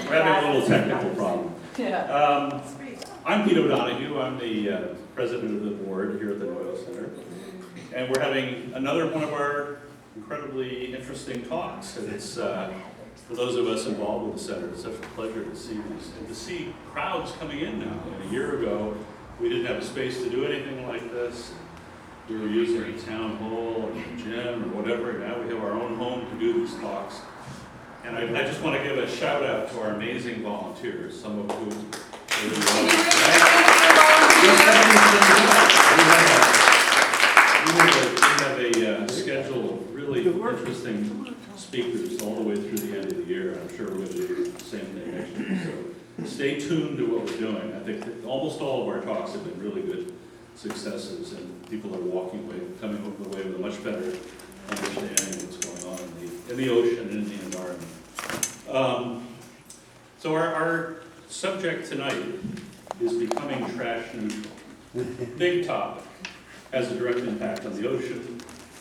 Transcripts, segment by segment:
We're having a little technical problem. Yeah. I'm Pete O'Donoghue. I'm the president of the board here at the Noyo Center. And we're having another one of our incredibly interesting talks. And it's, for those of us involved with the center, it's such a pleasure to see these, and to see crowds coming in now. And a year ago, we didn't have a space to do anything like this. We were using a town hall or a gym or whatever. Now we have our own home to do these talks. And I just want to give a shout out to our amazing volunteers, some of whom we have a schedule of really interesting speakers all the way through the end of the year. I'm sure we're going to do the same thing next year. So stay tuned to what we're doing. I think that almost all of our talks have been really good successes, and people are coming away with a much better understanding of what's going on in the ocean and in the environment. So our subject tonight is becoming trash neutral. Big topic, has a direct impact on the ocean,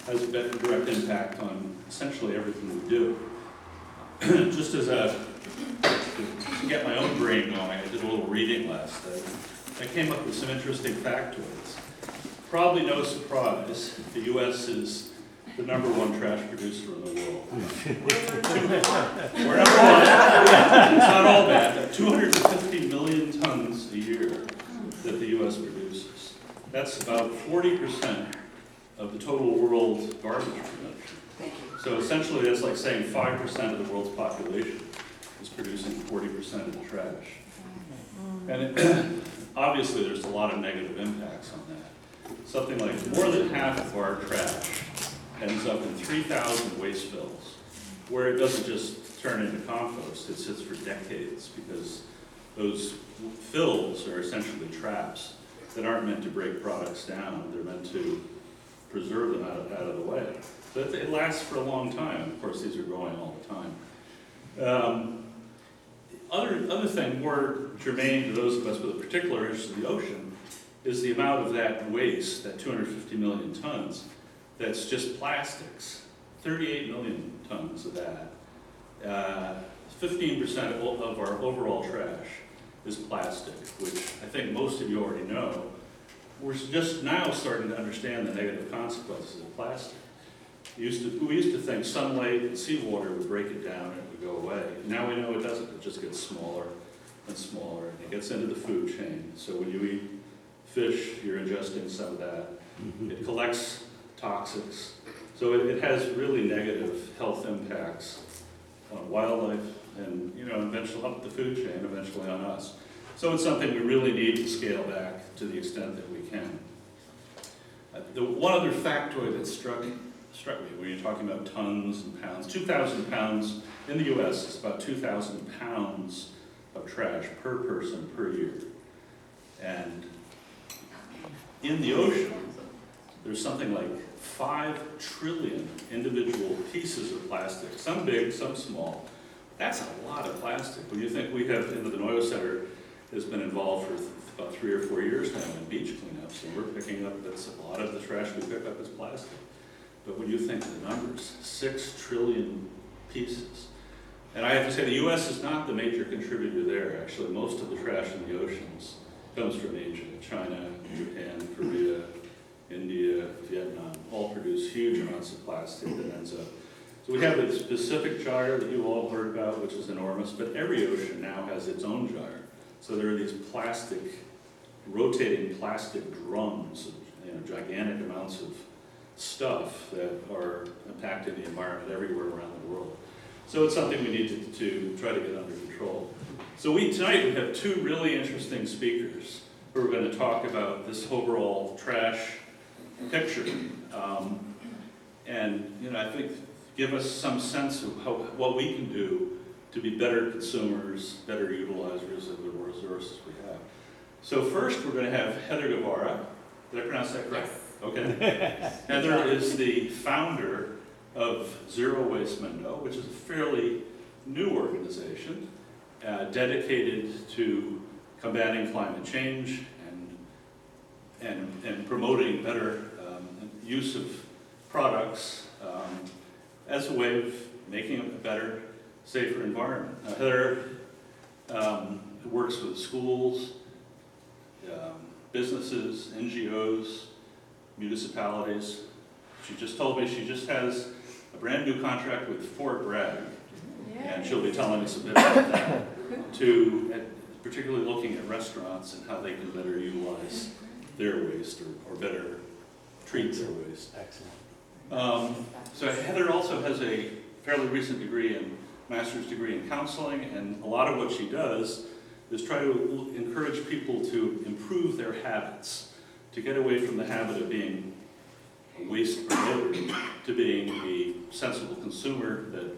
has a direct impact on essentially everything we do. Just as to get my own brain going, I did a little reading last night. I came up with some interesting factoids. Probably no surprise, the U.S. is the #1 trash producer in the world. We're number one. It's not all bad. 250 million tons a year that the U.S. produces. That's about 40% of the total world garbage production. So essentially, that's like saying 5% of the world's population is producing 40% of the trash. And obviously, there's a lot of negative impacts on that. Something like more than half of our trash ends up in 3,000 waste bills, where it doesn't just turn into compost, it sits for decades because those fills are essentially traps that aren't meant to break products down, they're meant to preserve them out of the way. So it lasts for a long time. Of course, these are growing all the time. Other thing more germane to those of us with a particular interest in the ocean is the amount of that waste, that 250 million tons, that's just plastics. 38 million tons of that. 15% of our overall trash is plastic, which I think most of you already know. We're just now starting to understand the negative consequences of plastic. We used to think sunlight and seawater would break it down and it would go away. Now we know it doesn't. It just gets smaller and smaller, and it gets into the food chain. So when you eat fish, you're ingesting some of that. It collects toxics. So it has really negative health impacts on wildlife and, eventually up the food chain, eventually on us. So it's something we really need to scale back to the extent that we can. The one other factoid that struck me when you're talking about tons and pounds, 2,000 pounds in the U.S. is about 2,000 pounds of trash per person per year. And in the ocean, there's something like 5 trillion individual pieces of plastic, some big, some small. That's a lot of plastic. When you think we have, the Noyo Center has been involved for about 3 or 4 years now in beach cleanups, and we're picking up, a lot of the trash we pick up is plastic. But when you think of the numbers, 6 trillion pieces. And I have to say, the U.S. is not the major contributor there. Actually, most of the trash in the oceans comes from Asia. China, Japan, Korea, India, Vietnam, all produce huge amounts of plastic that ends up. So we have the Pacific Gyre that you all heard about, which is enormous, but every ocean now has its own gyre. So there are these rotating plastic drums, gigantic amounts of stuff that are impacting the environment everywhere around the world. So it's something we need to try to get under control. So tonight we have 2 really interesting speakers who are going to talk about this overall trash picture, and I think give us some sense of what we can do to be better consumers, better utilizers of the resources we have. So first we're going to have Heather Guevara. Did I pronounce that correct? Yes. Okay. Heather is the founder of Zero Waste Mendo, which is a fairly new organization dedicated to combating climate change and promoting better use of products as a way of making a better, safer environment. Heather It works with schools, businesses, NGOs, municipalities. She just told me she just has a brand new contract with Fort Bragg, and she'll be telling us a bit about that, particularly looking at restaurants and how they can better utilize their waste or better treat their waste. Excellent. So Heather also has a fairly recent master's degree in counseling, and a lot of what she does is try to encourage people to improve their habits, to get away from the habit of being a waste promoter to being a sensible consumer that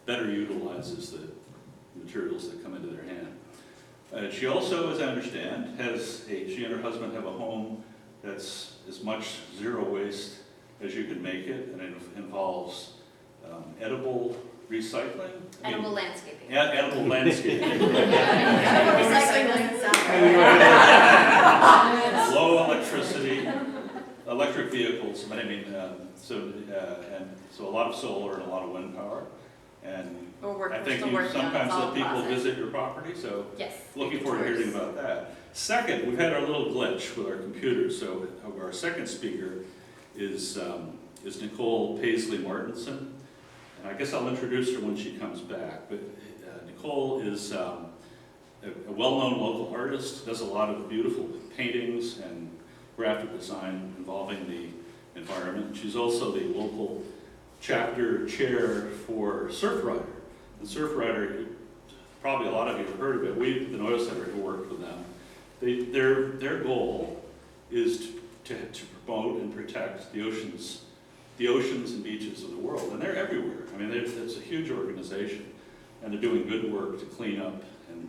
better utilizes the materials that come into their hand. She also, as I understand, she and her husband have a home that's as much zero waste as you can make it, and it involves edible recycling. Edible landscaping. Edible landscaping. Recycling doesn't sound right. Low electricity, electric vehicles, so a lot of solar and a lot of wind power. And I think you sometimes let people visit your property, so yes, looking forward to hearing about that. Second, we've had our little glitch with our computers, so our second speaker is Nicole Paisley Martinson. And I guess I'll introduce her when she comes back, but Nicole is a well-known local artist, does a lot of beautiful paintings and graphic design involving the environment. She's also the local chapter chair for Surfrider. And Surfrider, probably a lot of you have heard of it. We, the Noyo Center, have worked with them. Their goal is to promote and protect the oceans and beaches of the world, and they're everywhere. I mean, it's a huge organization, and they're doing good work to clean up and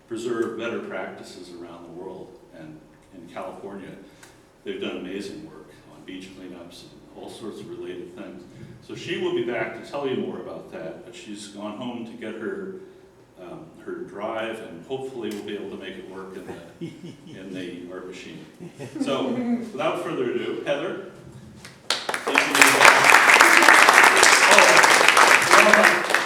preserve better practices around the world. And in California, they've done amazing work on beach cleanups and all sorts of related things. So she will be back to tell you more about that, but she's gone home to get her drive, and hopefully we'll be able to make it work in the art machine. So without further ado, Heather.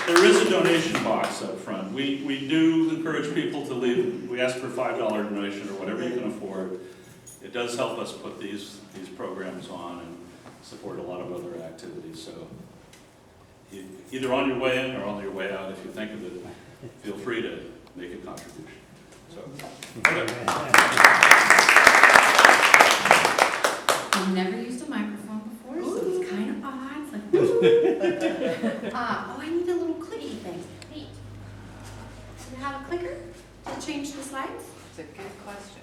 There is a donation box up front. We do encourage people to leave. We ask for a $5 donation or whatever you can afford. It does help us put these programs on and support a lot of other activities. So either on your way in or on your way out, if you think of it, feel free to make a contribution. So, I've never used a microphone before, so it's kind of odd. It's like, oh, I need a little clicky thing. Neat. Do you have a clicker to change the slides? It's a good question.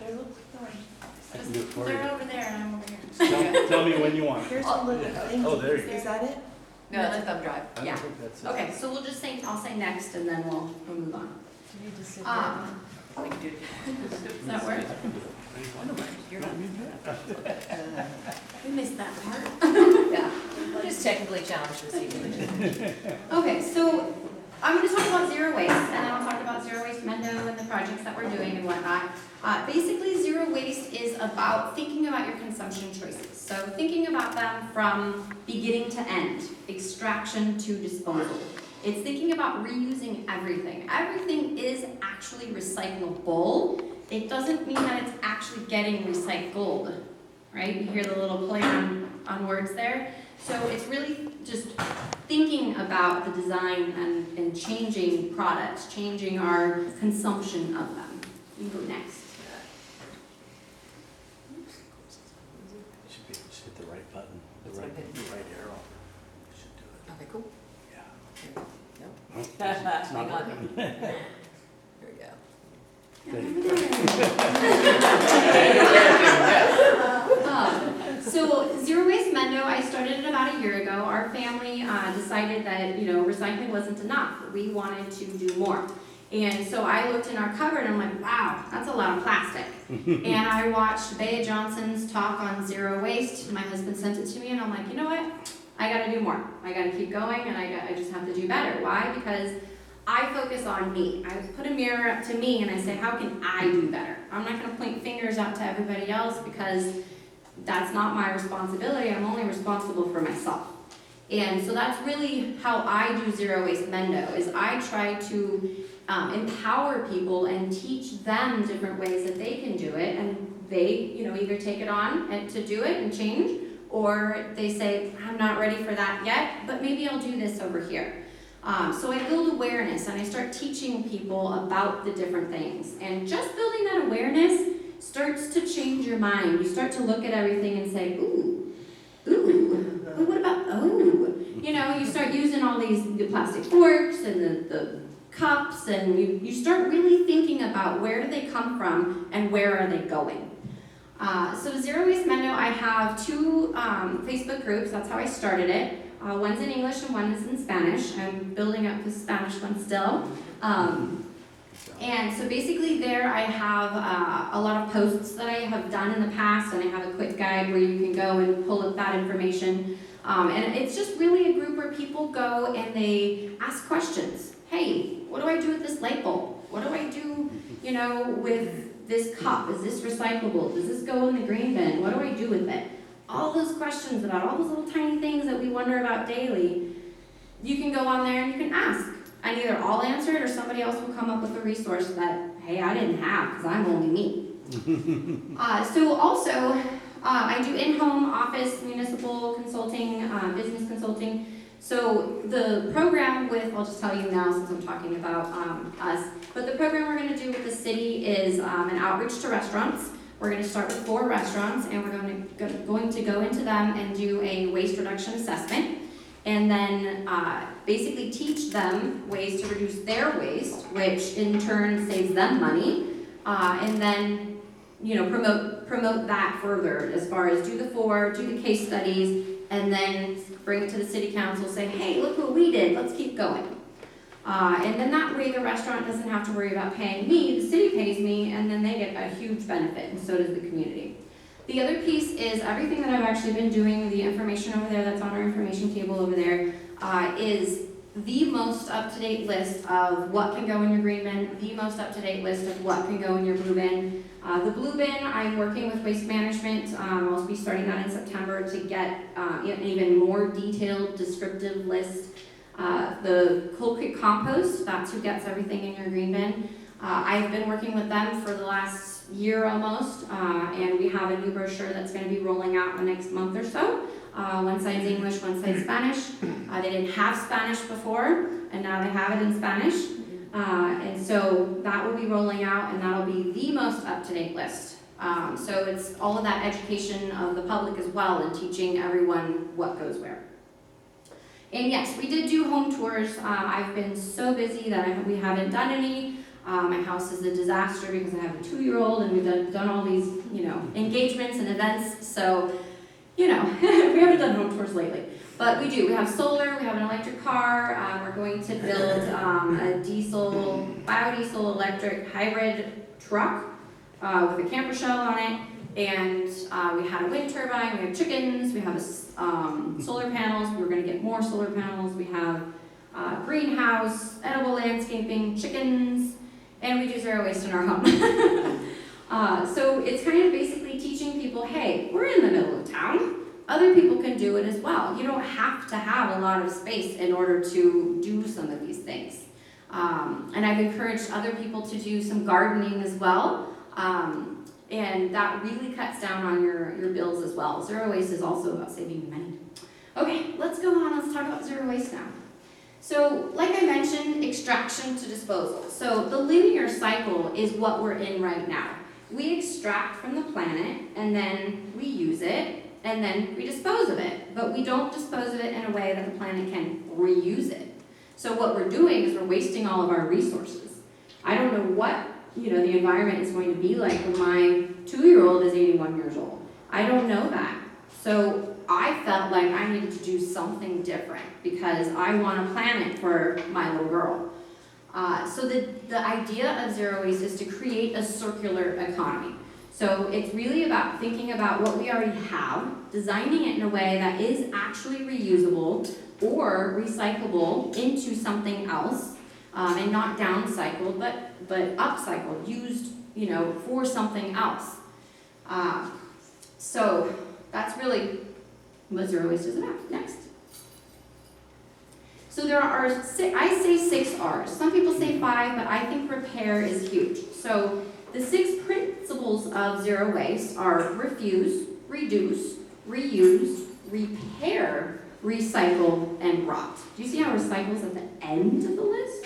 I can do it for They're you. over there and I'm over here. Tell me when you want. Here's a little thing. Oh, there you Is that it? No, it's a thumb drive. I don't Yeah. think that's it. Okay, so we'll just say, I'll say next and then we'll move on. You need to sit We can do it. Does that work? You're not. We missed that part. Yeah, we're just technically challenged this evening. Okay, so I'm going to talk about zero waste, and then I'll talk about Zero Waste Mendo and the projects that we're doing and whatnot. Basically, zero waste is about thinking about your consumption choices. So thinking about them from beginning to end, extraction to disposal. It's thinking about reusing everything. Everything is actually recyclable. It doesn't mean that it's actually getting recycled, right? You hear the little play on words there. So it's really just thinking about the design and changing products, changing our consumption of them. You go next. You should hit the right button, the That's right what I did. arrow. You should do it. Okay, cool. Yeah. Nope. It's not Hang on. working. Here we go. So Zero Waste Mendo, I started it about a year ago. Our family decided that, recycling wasn't enough. We wanted to do more. And so I looked in our cupboard and I'm like, wow, that's a lot of plastic. And I watched Bea Johnson's talk on zero waste. My husband sent it to me and I'm like, you know what? I gotta do more. I gotta keep going and I just have to do better. Why? Because I focus on me. I put a mirror up to me and I say, how can I do better? I'm not gonna point fingers out to everybody else because that's not my responsibility. I'm only responsible for myself. And so that's really how I do Zero Waste Mendo, is I try to empower people and teach them different ways that they can do it, and they, either take it on and to do it and change, or they say, I'm not ready for that yet, but maybe I'll do this over here. So I build awareness and I start teaching people about the different things. And just building that awareness starts to change your mind. You start to look at everything and say, ooh, what about, you start using all the plastic forks and the cups, and you start really thinking about where do they come from and where are they going. So Zero Waste Mendo, I have 2 Facebook groups. That's how I started it. One's in English and one is in Spanish. I'm building up the Spanish one still. And so basically there I have a lot of posts that I have done in the past, and I have a quick guide where you can go and pull up that information. And it's just really a group where people go and they ask questions. Hey, what do I do with this light bulb? What do I do, with this cup? Is this recyclable? Does this go in the green bin? What do I do with it? All those questions about all those little tiny things that we wonder about daily, you can go on there and you can ask. And either I'll answer it or somebody else will come up with a resource that, hey, I didn't have because I'm only me. So also, I do in-home, office, municipal consulting, business consulting. So the program I'll just tell you now since I'm talking about us, but the program we're going to do with the city is an outreach to restaurants. We're going to start with 4 restaurants, and we're going to go into them and do a waste reduction assessment, and then basically teach them ways to reduce their waste, which in turn saves them money, and then promote that further as far as do the 4, do the case studies, and then bring it to the city council, say, hey, look what we did, let's keep going. And then that way the restaurant doesn't have to worry about paying me, the city pays me, and then they get a huge benefit, and so does the community. The other piece is everything that I've actually been doing, the information over there that's on our information table over there, is the most up-to-date list of what can go in your green bin, the most up-to-date list of what can go in your blue bin. The blue bin, I'm working with Waste Management. I'll be starting that in September to get an even more detailed, descriptive list. The Cold Creek Compost, that's who gets everything in your green bin. I've been working with them for the last year almost, and we have a new brochure that's going to be rolling out in the next month or so. One side's English, one side's Spanish. They didn't have Spanish before, and now they have it in Spanish. And so that will be rolling out, and that'll be the most up-to-date list. So it's all of that education of the public as well, and teaching everyone what goes where. And yes, we did do home tours. I've been so busy that we haven't done any. My house is a disaster because I have a 2-year-old, and we've done all these, engagements and events. So, we haven't done home tours lately. But we do. We have solar, we have an electric car. We're going to build a biodiesel electric hybrid truck with a camper shell on it. And we had a wind turbine, we have chickens, we have solar panels. We're going to get more solar panels. We have greenhouse, edible landscaping, chickens, and we do zero waste in our home. So it's kind of basically teaching people, hey, we're in the middle of town. Other people can do it as well. You don't have to have a lot of space in order to do some of these things. And I've encouraged other people to do some gardening as well. And that really cuts down on your bills as well. Zero waste is also about saving money. Okay, let's go on. Let's talk about zero waste now. So, like I mentioned, extraction to disposal. So the linear cycle is what we're in right now. We extract from the planet, and then we use it, and then we dispose of it. But we don't dispose of it in a way that the planet can reuse it. So what we're doing is we're wasting all of our resources. I don't know what the environment is going to be like when my 2-year-old is 81 years old. I don't know that. So I felt like I needed to do something different because I want a planet for my little girl. So the idea of zero waste is to create a circular economy. So it's really about thinking about what we already have, designing it in a way that is actually reusable or recyclable into something else, and not downcycled, but upcycled, used, for something else. So that's really what zero waste is about. Next. So there are, I say 6 R's. Some people say 5, but I think repair is huge. So the 6 principles of zero waste are refuse, reduce, reuse, repair, recycle, and rot. Do you see how recycle is at the end of the list?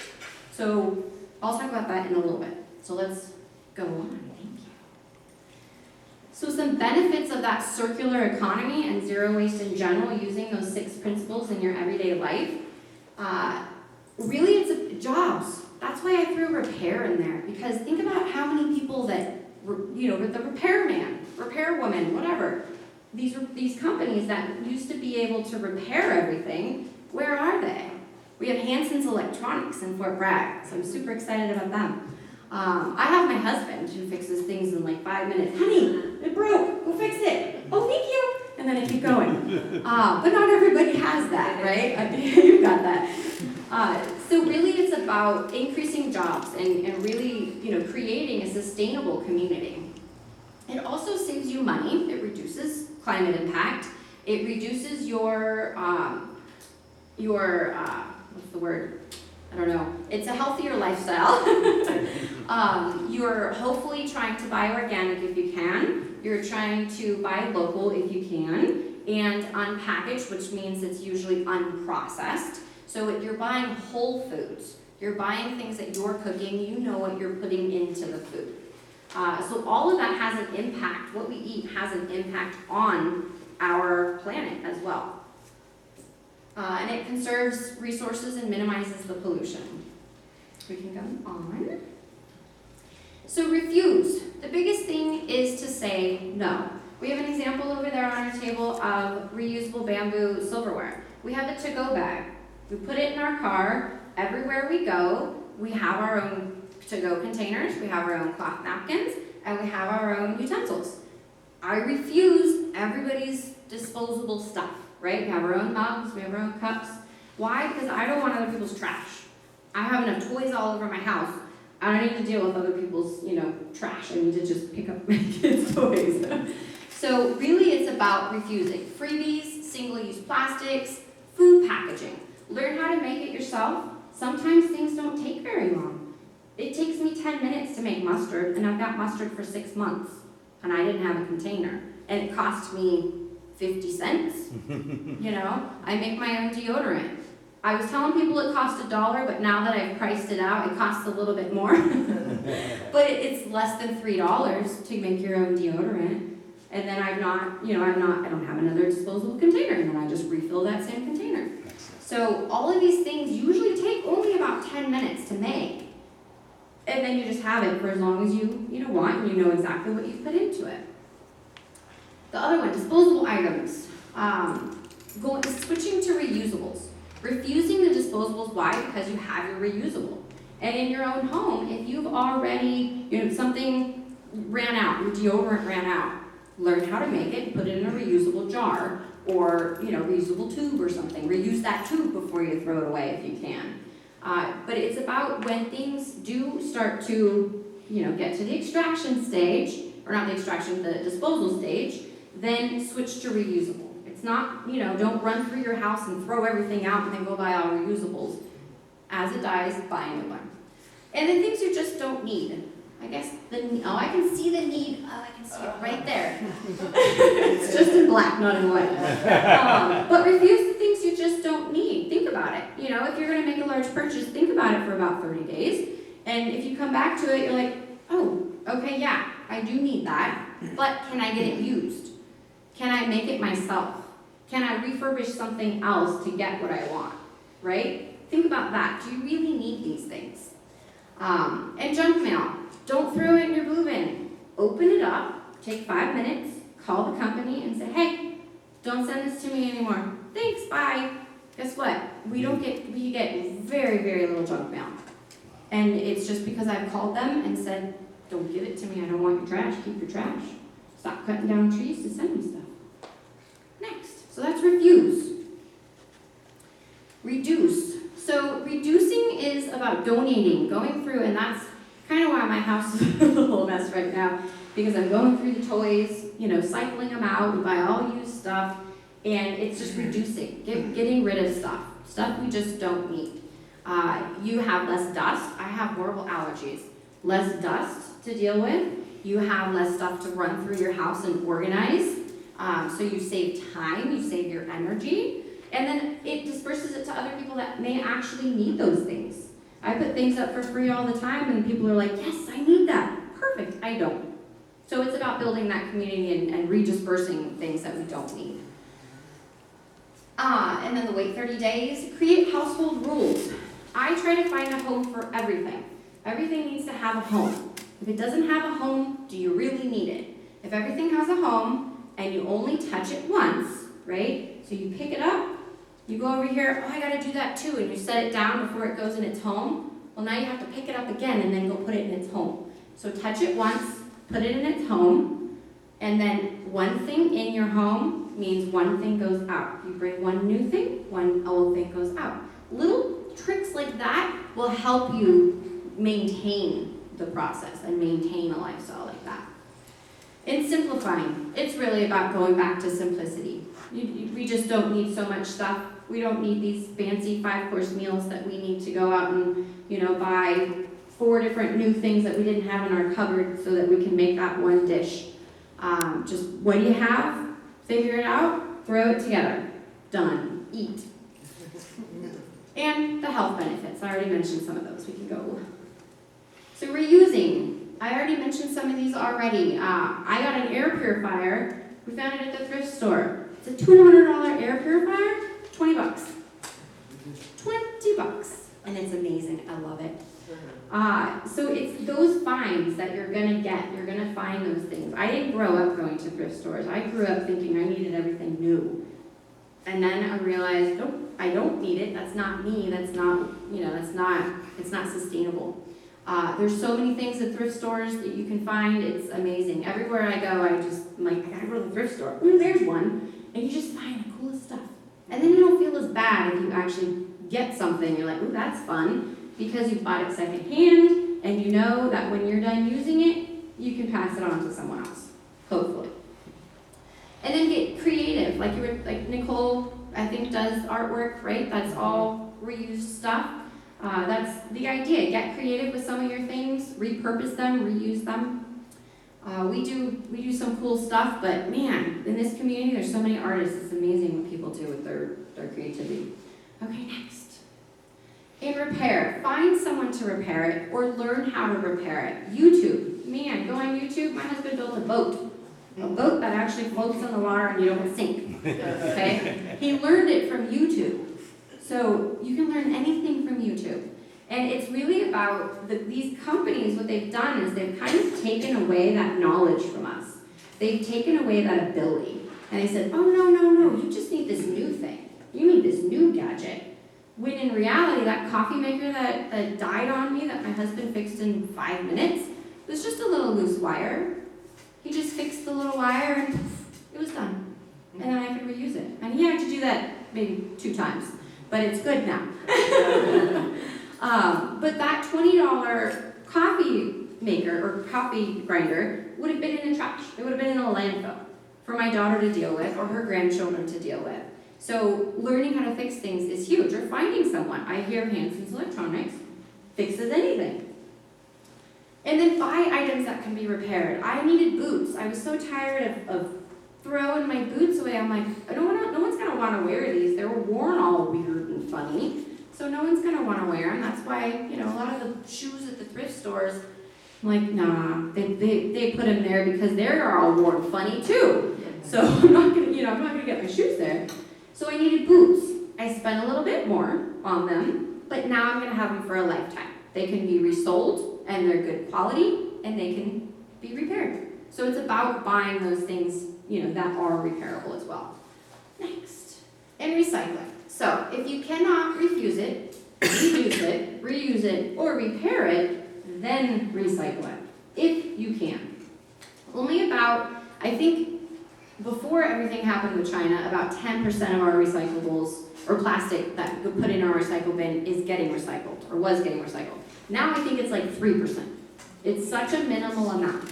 So I'll talk about that in a little bit. So let's go on. Thank you. So some benefits of that circular economy and zero waste in general, using those 6 principles in your everyday life. Really, it's jobs. That's why I threw repair in there, because think about how many people that, the repairman, repairwoman, whatever, these companies that used to be able to repair everything, where are they? We have Hanson's Electronics in Fort Bragg, so I'm super excited about them. I have my husband who fixes things in like 5 minutes. Honey, it broke, go fix it. Oh, thank you. And then I keep going. But not everybody has that, right? You've got that. So really it's about increasing jobs and really, creating a sustainable community. It also saves you money. It reduces climate impact. It reduces your what's the word? I don't know. It's a healthier lifestyle. You're hopefully trying to buy organic if you can. You're trying to buy local if you can. And unpackaged, which means it's usually unprocessed. So you're buying whole foods. You're buying things that you're cooking. You know what you're putting into the food. So all of that has an impact. What we eat has an impact on our planet as well. And it conserves resources and minimizes the pollution. We can go on. So refuse. The biggest thing is to say no. We have an example over there on our table of reusable bamboo silverware. We have a to-go bag. We put it in our car. Everywhere we go, we have our own to-go containers, we have our own cloth napkins, and we have our own utensils. I refuse everybody's disposable stuff, right? We have our own mugs, we have our own cups. Why? Because I don't want other people's trash. I have enough toys all over my house. I don't need to deal with other people's, trash. I need to just pick up my kids' toys. So really it's about refusing. Freebies, single-use plastics, food packaging. Learn how to make it yourself. Sometimes things don't take very long. It takes me 10 minutes to make mustard, and I've got mustard for 6 months, and I didn't have a container. And it cost me 50 cents. I make my own deodorant. I was telling people it cost $1, but now that I've priced it out, it costs a little bit more. But it's less than $3 to make your own deodorant. And then I don't have another disposable container, and then I just refill that same container. So all of these things usually take only about 10 minutes to make. And then you just have it for as long as you want, and you know exactly what you've put into it. The other one, disposable items. Switching to reusables. Refusing the disposables, why? Because you have your reusable. And in your own home, if you've already, something ran out, your deodorant ran out, learn how to make it, put it in a reusable jar, or, reusable tube or something. Reuse that tube before you throw it away if you can. But it's about when things do start to, get to the extraction stage, or not the extraction, the disposal stage, then switch to reusable. It's not, don't run through your house and throw everything out and then go buy all reusables. As it dies, buy a new one. And then things you just don't need. I guess I can see the need. Oh, I can see it right there. It's just in black, not in white. But refuse the things you just don't need. Think about it. If you're going to make a large purchase, think about it for about 30 days. And if you come back to it, you're like, oh, okay, yeah, I do need that. But can I get it used? Can I make it myself? Can I refurbish something else to get what I want? Right? Think about that. Do you really need these things? And junk mail. Don't throw it in your blue bin. Open it up, take 5 minutes, call the company and say, hey, don't send this to me anymore. Thanks, bye. Guess what? We get very, very little junk mail. And it's just because I've called them and said, don't give it to me, I don't want your trash, keep your trash. Stop cutting down trees to send me stuff. Next, so that's refuse. Reduce. So reducing is about donating, going through, and that's kind of why my house is a little mess right now, because I'm going through the toys, cycling them out, we buy all used stuff, and it's just reducing, getting rid of stuff. stuff we just don't need. You have less dust. I have horrible allergies. Less dust to deal with. You have less stuff to run through your house and organize. So you save time, you save your energy, and then it disperses it to other people that may actually need those things. I put things up for free all the time, and people are like, yes, I need that. Perfect, I don't. So it's about building that community and redispersing things that we don't need. And then the wait 30 days, create household rules. I try to find a home for everything. Everything needs to have a home. If it doesn't have a home, do you really need it? If everything has a home, and you only touch it once, right? So you pick it up, you go over here, oh, I gotta do that too, and you set it down before it goes in its home. Well, now you have to pick it up again and then go put it in its home. So touch it once, put it in its home, and then one thing in your home means one thing goes out. You bring one new thing, one old thing goes out. Little tricks like that will help you maintain the process and maintain a lifestyle like that. In simplifying, it's really about going back to simplicity. We just don't need so much stuff. We don't need these fancy 5-course meals that we need to go out and, buy 4 different new things that we didn't have in our cupboard so that we can make that one dish. Just what do you have? Figure it out, throw it together. Done. Eat. And the health benefits. I already mentioned some of those. We can go. So reusing. I already mentioned some of these already. I got an air purifier. We found it at the thrift store. It's a $200 air purifier, $20. $20. And it's amazing. I love it. So it's those finds that you're going to get. You're going to find those things. I didn't grow up going to thrift stores. I grew up thinking I needed everything new. And then I realized, nope, I don't need it. That's not me. That's not, it's not sustainable. There's so many things at thrift stores that you can find. It's amazing. Everywhere I go, I'm like, I gotta go to the thrift store. Ooh, there's one. And you just find the coolest stuff. And then you don't feel as bad if you actually get something. You're like, ooh, that's fun. Because you bought it secondhand, and you know that when you're done using it, you can pass it on to someone else, hopefully. And then get creative. Like Nicole, I think, does artwork, right? That's all reused stuff. That's the idea. Get creative with some of your things, repurpose them, reuse them. We do some cool stuff, but man, in this community, there's so many artists. It's amazing what people do with their creativity. Okay, next. In repair, find someone to repair it or learn how to repair it. YouTube, man, go on YouTube. My husband built a boat that actually floats on the water and you don't sink. Okay, he learned it from YouTube. So you can learn anything from YouTube. And it's really about these companies, what they've done is they've kind of taken away that knowledge from us. They've taken away that ability. And they said, oh, no, you just need this new thing. You need this new gadget. When in reality, that coffee maker that died on me, that my husband fixed in 5 minutes, was just a little loose wire. He just fixed the little wire and poof, it was done. And then I could reuse it. And he had to do that maybe 2 times. But it's good now. But that $20 coffee maker or coffee grinder would have been in the trash. It would have been in a landfill for my daughter to deal with or her grandchildren to deal with. So learning how to fix things is huge. Or finding someone. I hear Hanson's Electronics fixes anything. And then buy items that can be repaired. I needed boots. I was so tired of throwing my boots away. I'm like, no one's going to want to wear these. They were worn all weird and funny. So no one's going to want to wear them. That's why, a lot of the shoes at the thrift stores, I'm like, nah, they put them there because they're all worn funny too. So I'm not going to get my shoes there. So I needed boots. I spent a little bit more on them, but now I'm going to have them for a lifetime. They can be resold, and they're good quality, and they can be repaired. So it's about buying those things, that are repairable as well. Next, and recycling. So if you cannot refuse it, reuse it, or repair it, then recycle it, if you can. Only about, I think, before everything happened with China, about 10% of our recyclables, or plastic that we put in our recycle bin is getting recycled, or was getting recycled. Now I think it's like 3%. It's such a minimal amount.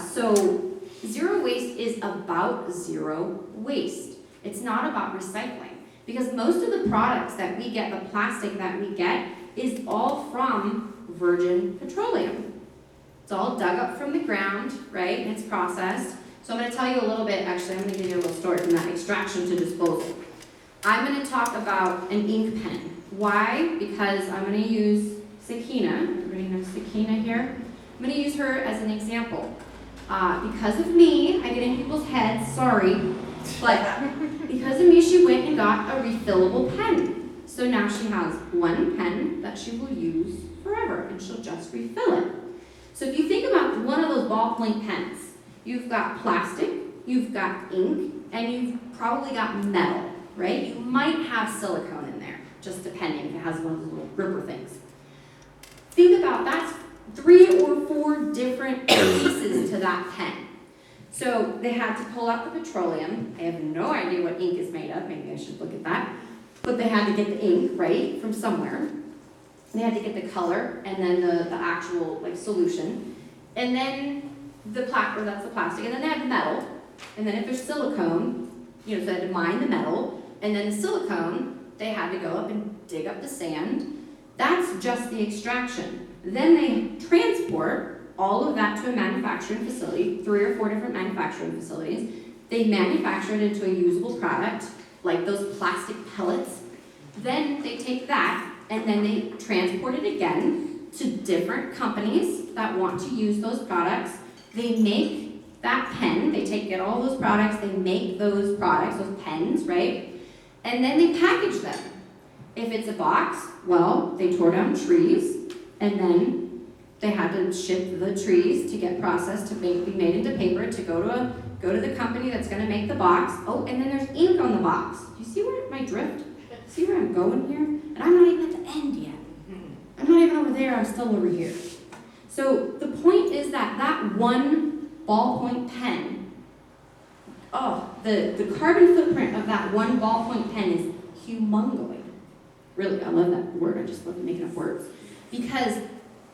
So zero waste is about zero waste. It's not about recycling. Because most of the products that we get, the plastic that we get, is all from virgin petroleum. It's all dug up from the ground, right, and it's processed. So I'm gonna tell you a little bit, actually, I'm gonna give you a little story from that extraction to disposal. I'm gonna talk about an ink pen. Why? Because I'm gonna use Sakina, everybody knows Sakina here? I'm gonna use her as an example. Because of me, I get in people's heads, sorry, but because of me, she went and got a refillable pen. So now she has one pen that she will use forever, and she'll just refill it. So if you think about one of those ballpoint pens, you've got plastic, you've got ink, and you've probably got metal, right? You might have silicone in there, just depending if it has one of those little gripper things. Think about that's 3 or 4 different pieces to that pen. So they had to pull out the petroleum. I have no idea what ink is made of. Maybe I should look at that. But they had to get the ink, right, from somewhere. They had to get the color and then the actual like solution. And then that's the plastic. And then they had the metal. And then if there's silicone, so they had to mine the metal. And then the silicone, they had to go up and dig up the sand. That's just the extraction. Then they transport all of that to a manufacturing facility, 3 or 4 different manufacturing facilities. They manufacture it into a usable product, like those plastic pellets. Then they take that and then they transport it again to different companies that want to use those products. They make that pen, get all those products, they make those products, those pens, right? And then they package them. If it's a box, well, they tore down trees and then they had to ship the trees to get processed to be made into paper to go to the company that's going to make the box. Oh, and then there's ink on the box. Do you see where my drift? See where I'm going here? And I'm not even at the end yet. I'm not even over there. I'm still over here. So the point is that one ballpoint pen, the carbon footprint of that one ballpoint pen is humongoid. Really, I love that word. I just love making up words. Because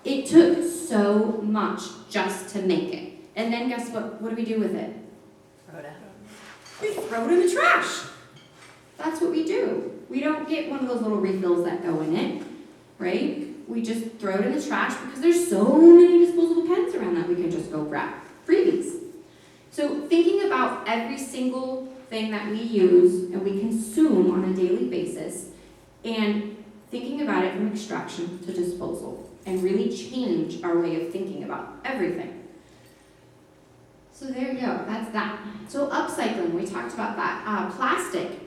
it took so much just to make it. And then guess what? What do we do with it? Throw it out. We throw it in the trash. That's what we do. We don't get one of those little refills that go in it, right? We just throw it in the trash because there's so many disposable pens around that we can just go grab. Freebies. So thinking about every single thing that we use and we consume on a daily basis and thinking about it from extraction to disposal and really change our way of thinking about everything. So there you go, that's that. So upcycling, we talked about that. Plastic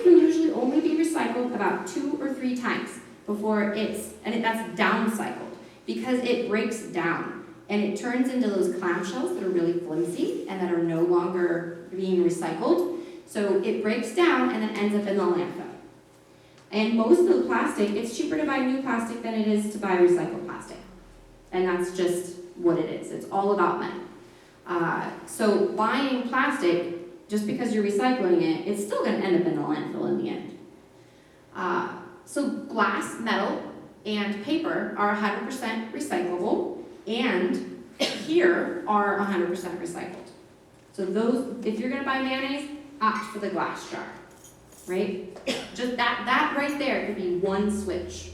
can usually only be recycled about 2 or 3 times before that's downcycled because it breaks down and it turns into those clamshells that are really flimsy and that are no longer being recycled. So it breaks down and then ends up in the landfill. And most of the plastic, it's cheaper to buy new plastic than it is to buy recycled plastic. And that's just what it is. It's all about money. So buying plastic, just because you're recycling it, it's still going to end up in the landfill in the end. So glass, metal, and paper are 100% recyclable, and here are 100% recycled. So those, if you're going to buy mayonnaise, opt for the glass jar, right? Just that right there could be one switch.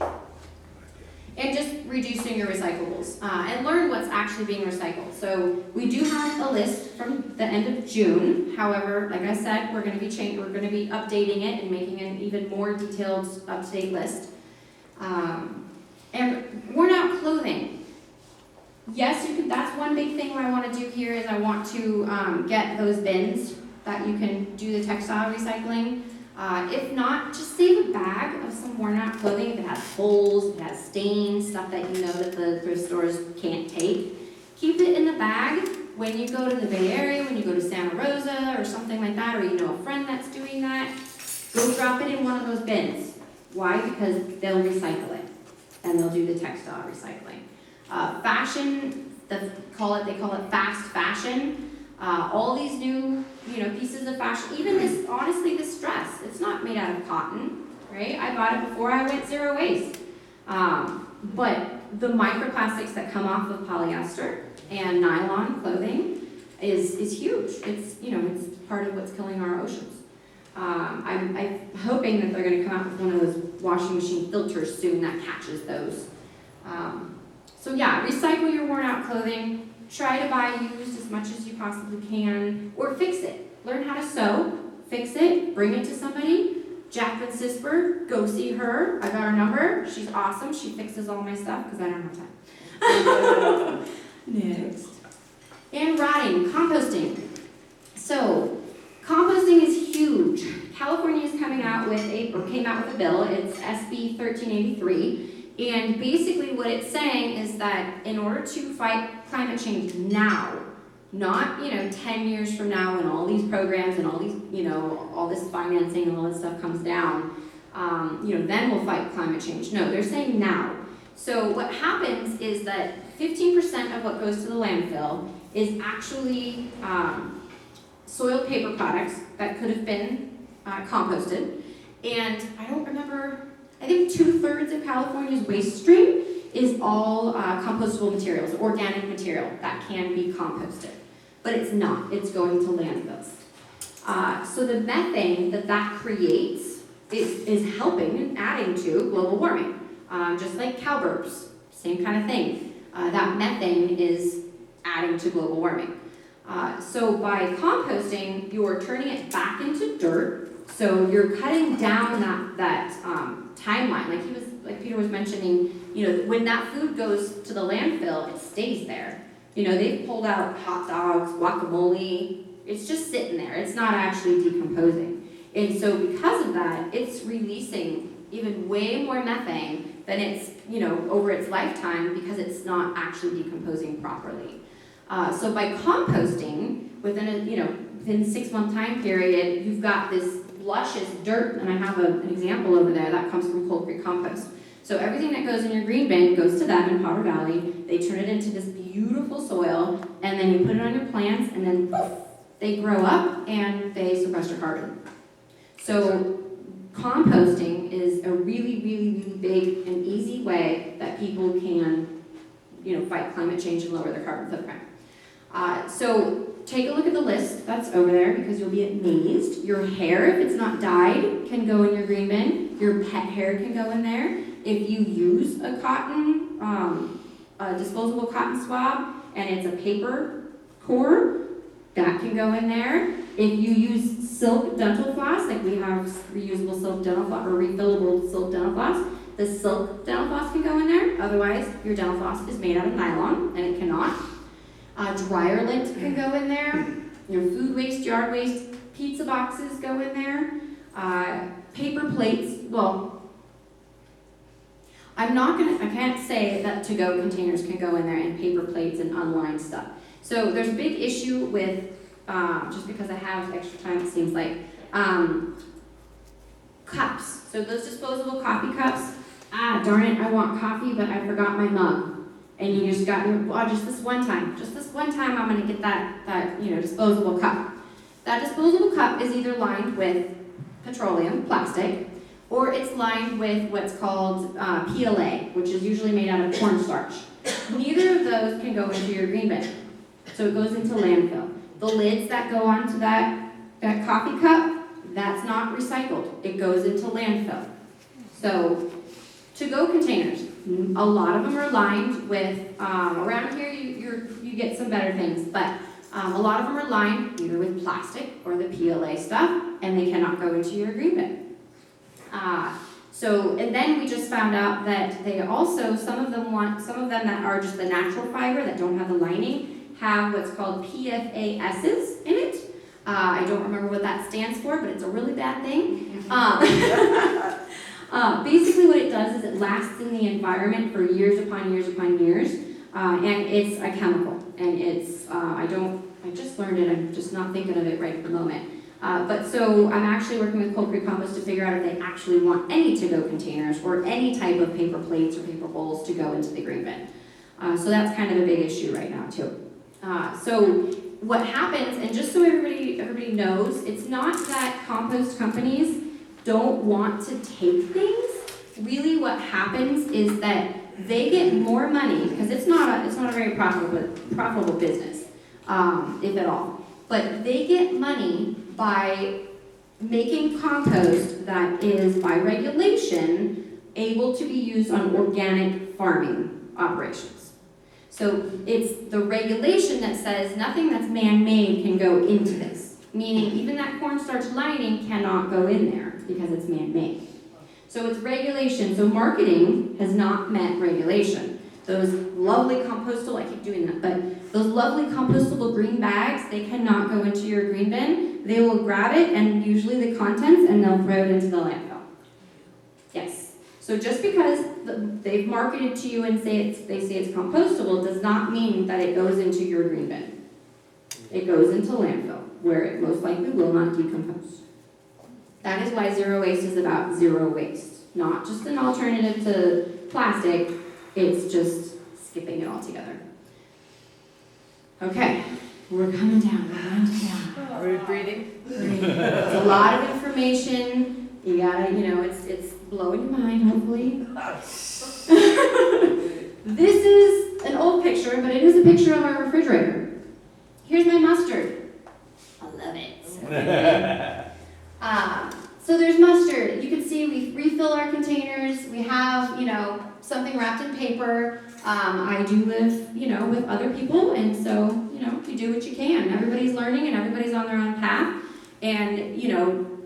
And just reducing your recyclables and learn what's actually being recycled. So we do have a list from the end of June. However, like I said, we're going to be updating it and making an even more detailed, up-to-date list. And worn out clothing. Yes, you can. That's one big thing what I want to do here is I want to get those bins that you can do the textile recycling. If not, just save a bag of some worn out clothing if it has holes, if it has stains, stuff that you know that the thrift stores can't take. Keep it in the bag when you go to the Bay Area, when you go to Santa Rosa or something like that, or you know a friend that's doing that. Go drop it in one of those bins. Why? Because they'll recycle it and they'll do the textile recycling. Fashion, they call it fast fashion. All these new, pieces of fashion, even this, honestly, this dress, it's not made out of cotton, right? I bought it before I went zero waste. But the microplastics that come off of polyester and nylon clothing is huge. It's, it's part of what's killing our oceans. I'm hoping that they're gonna come out with one of those washing machine filters soon that catches those. So yeah, recycle your worn out clothing, try to buy used as much as you possibly can, or fix it. Learn how to sew, fix it, bring it to somebody. Jacqueline Sisberg, go see her. I got her number. She's awesome. She fixes all my stuff because I don't have time. Next. And rotting, composting. So, composting is huge. California is coming out with came out with a bill. It's SB 1383. And basically what it's saying is that in order to fight climate change now, not, 10 years from now when all these programs and all these, all this financing and all this stuff comes down, then we'll fight climate change. No, they're saying now. So what happens is that 15% of what goes to the landfill is actually soiled paper products that could have been composted. And I don't remember, I think 2/3 of California's waste stream is all compostable materials, organic material that can be composted. But it's not, it's going to landfills. So the methane that creates is helping and adding to global warming. Just like cow burps, same kind of thing. That methane is adding to global warming. So by composting, you're turning it back into dirt. So you're cutting down that timeline. Like Peter was mentioning, when that food goes to the landfill, it stays there. They've pulled out hot dogs, guacamole. It's just sitting there. It's not actually decomposing. And so because of that, it's releasing even way more methane than it's, over its lifetime because it's not actually decomposing properly. So by composting, within a 6-month time period, you've got this luscious dirt, and I have an example over there that comes from Cold Creek Compost. So everything that goes in your green bin goes to them in Potter Valley. They turn it into this beautiful soil, and then you put it on your plants, and then poof, they grow up and they sequester carbon. So composting is a really, really, really big and easy way that people can, fight climate change and lower their carbon footprint. So take a look at the list that's over there because you'll be amazed. Your hair, if it's not dyed, can go in your green bin. Your pet hair can go in there. If you use a disposable cotton swab and it's a paper core, that can go in there. If you use silk dental floss, like we have reusable silk dental floss or refillable silk dental floss, the silk dental floss can go in there. Otherwise, your dental floss is made out of nylon and it cannot. Dryer lint can go in there. Your food waste, yard waste, pizza boxes go in there. Paper plates, well, I can't say that to-go containers can go in there and paper plates and unlined stuff. So there's a big issue with, just because I have extra time, it seems like, cups. So those disposable coffee cups, darn it, I want coffee, but I forgot my mug. And you just got, just this one time I'm gonna get that disposable cup. That disposable cup is either lined with petroleum, plastic, or it's lined with what's called PLA, which is usually made out of cornstarch. Neither of those can go into your green bin, so it goes into landfill. The lids that go onto that coffee cup, that's not recycled. It goes into landfill. So, to-go containers, a lot of them are lined with, around here you get some better things, but a lot of them are lined either with plastic or the PLA stuff, and they cannot go into your green bin. And then we just found out that they also, some of them that are just the natural fiber that don't have the lining, have what's called PFASs in it. I don't remember what that stands for, but it's a really bad thing. Basically what it does is it lasts in the environment for years upon years upon years, and it's a chemical, and it's, I just learned it, I'm just not thinking of it right at the moment. But so I'm actually working with Cold Creek Compost to figure out if they actually want any to-go containers or any type of paper plates or paper bowls to go into the green bin. So that's kind of a big issue right now too. So what happens, and just so everybody knows, it's not that compost companies don't want to take things. Really what happens is that they get more money, because it's not a very profitable business, if at all. But they get money by making compost that is by regulation able to be used on organic farming operations. So it's the regulation that says nothing that's man-made can go into this, meaning even that cornstarch lining cannot go in there because it's man-made. So it's regulation. So marketing has not met regulation. Those lovely compostable, I keep doing that, but those lovely compostable green bags, they cannot go into your green bin. They will grab it and usually the contents and they'll throw it into the landfill. Yes. So just because they've marketed to you and they say it's compostable does not mean that it goes into your green bin. It goes into landfill where it most likely will not decompose. That is why zero waste is about zero waste. Not just an alternative to plastic, it's just skipping it altogether. Okay, we're coming down, we're winding down. Are we breathing? It's a lot of information. You gotta, it's blowing your mind, hopefully. This is an old picture, but it is a picture of our refrigerator. Here's my mustard. I love it. So there's mustard. You can see we refill our containers. We have, something wrapped in paper. I do live, with other people, and so, you do what you can. Everybody's learning and everybody's on their own path. And,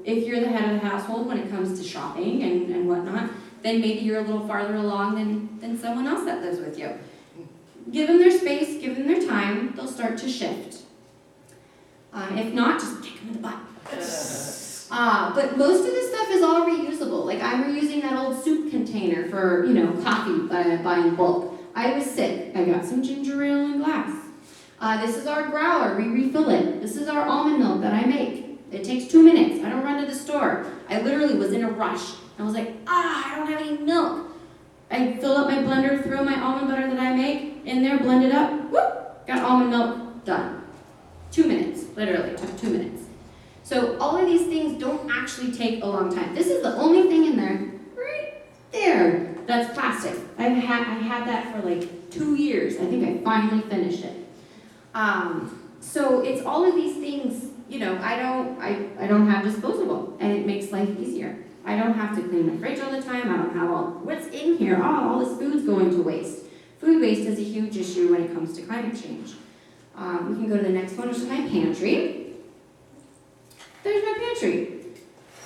if you're the head of the household when it comes to shopping and whatnot, then maybe you're a little farther along than someone else that lives with you. Give them their space, give them their time, they'll start to shift. If not, just kick them in the butt. But most of this stuff is all reusable. Like I'm reusing that old soup container for, coffee by in bulk. I was sick. I got some ginger ale in glass. This is our growler. We refill it. This is our almond milk that I make. It takes 2 minutes. I don't run to the store. I literally was in a rush. I was like, I don't have any milk. I fill up my blender, throw my almond butter that I make in there, blend it up, whoop, got almond milk, done. 2 minutes, literally, took 2 minutes. So all of these things don't actually take a long time. This is the only thing in there, right there, that's plastic. I had that for like 2 years. I think I finally finished it. So it's all of these things, I don't have disposable, and it makes life easier. I don't have to clean my fridge all the time. I don't have what's in here? All this food's going to waste. Food waste is a huge issue when it comes to climate change. We can go to the next one, which is my pantry. There's my pantry.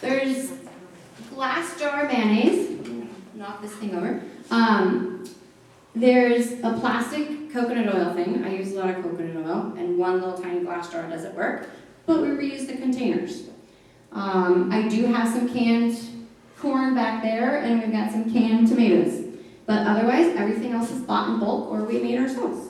There's glass jar mayonnaise. Knock this thing over. There's a plastic coconut oil thing. I use a lot of coconut oil, and one little tiny glass jar doesn't work, but we reuse the containers. I do have some canned corn back there, and we've got some canned tomatoes. But otherwise, everything else is bought in bulk or we made ourselves.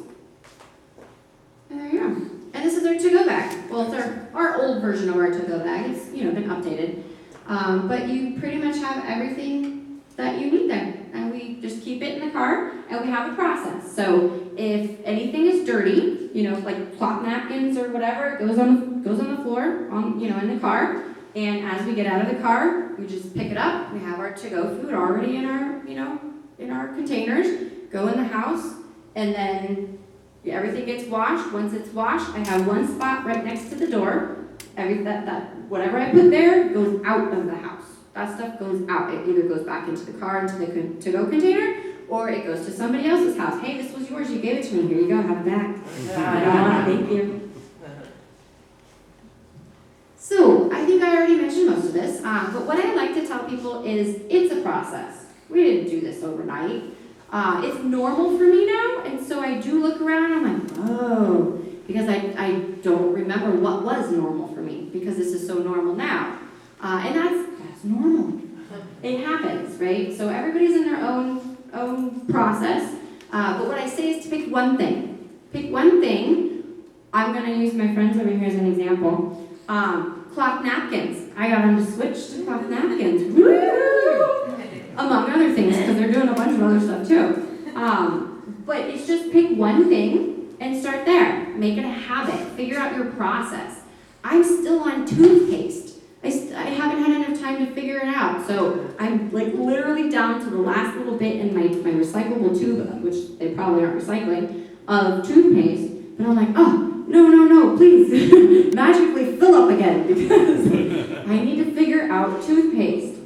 And there you go. And this is our to-go bag. Well, it's our old version of our to-go bag. It's been updated. But you pretty much have everything that you need there. And we just keep it in the car, and we have a process. So if anything is dirty, like cloth napkins or whatever, it goes on the floor, in the car. And as we get out of the car, we just pick it up. We have our to-go food already in our containers. Go in the house, and then everything gets washed. Once it's washed, I have one spot right next to the door. Whatever I put there goes out of the house. That stuff goes out. It either goes back into the car, into the to-go container, or it goes to somebody else's house. Hey, this was yours. You gave it to me. Here you go. Have it back. I don't want it. Thank you. So, I think I already mentioned most of this, but what I like to tell people is it's a process. We didn't do this overnight. It's normal for me now, and so I do look around and I'm like, oh, because I don't remember what was normal for me, because this is so normal now. And that's normal. It happens, right? So everybody's in their own process, but what I say is to pick one thing. Pick one thing. I'm going to use my friends over here as an example. Cloth napkins. I got them to switch to cloth napkins. Woo! Among other things, because they're doing a bunch of other stuff too. But it's just pick one thing and start there. Make it a habit. Figure out your process. I'm still on toothpaste. I haven't had enough time to figure it out. So I'm like literally down to the last little bit in my recyclable tube, which they probably aren't recycling, of toothpaste. But I'm like, oh, no, please, magically fill up again, because I need to figure out toothpaste.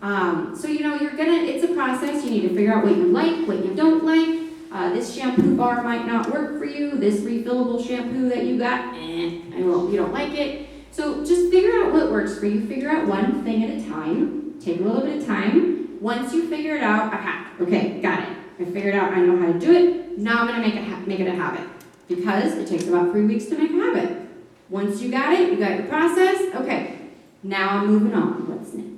So it's a process. You need to figure out what you like, what you don't like. This shampoo bar might not work for you. This refillable shampoo that you got, you don't like it. So just figure out what works for you. Figure out one thing at a time. Take a little bit of time. Once you figure it out, okay, got it. I figured out, I know how to do it. Now I'm gonna make it a habit, because it takes about 3 weeks to make a habit. Once you got it, you got your process. Okay, now I'm moving on. What's next?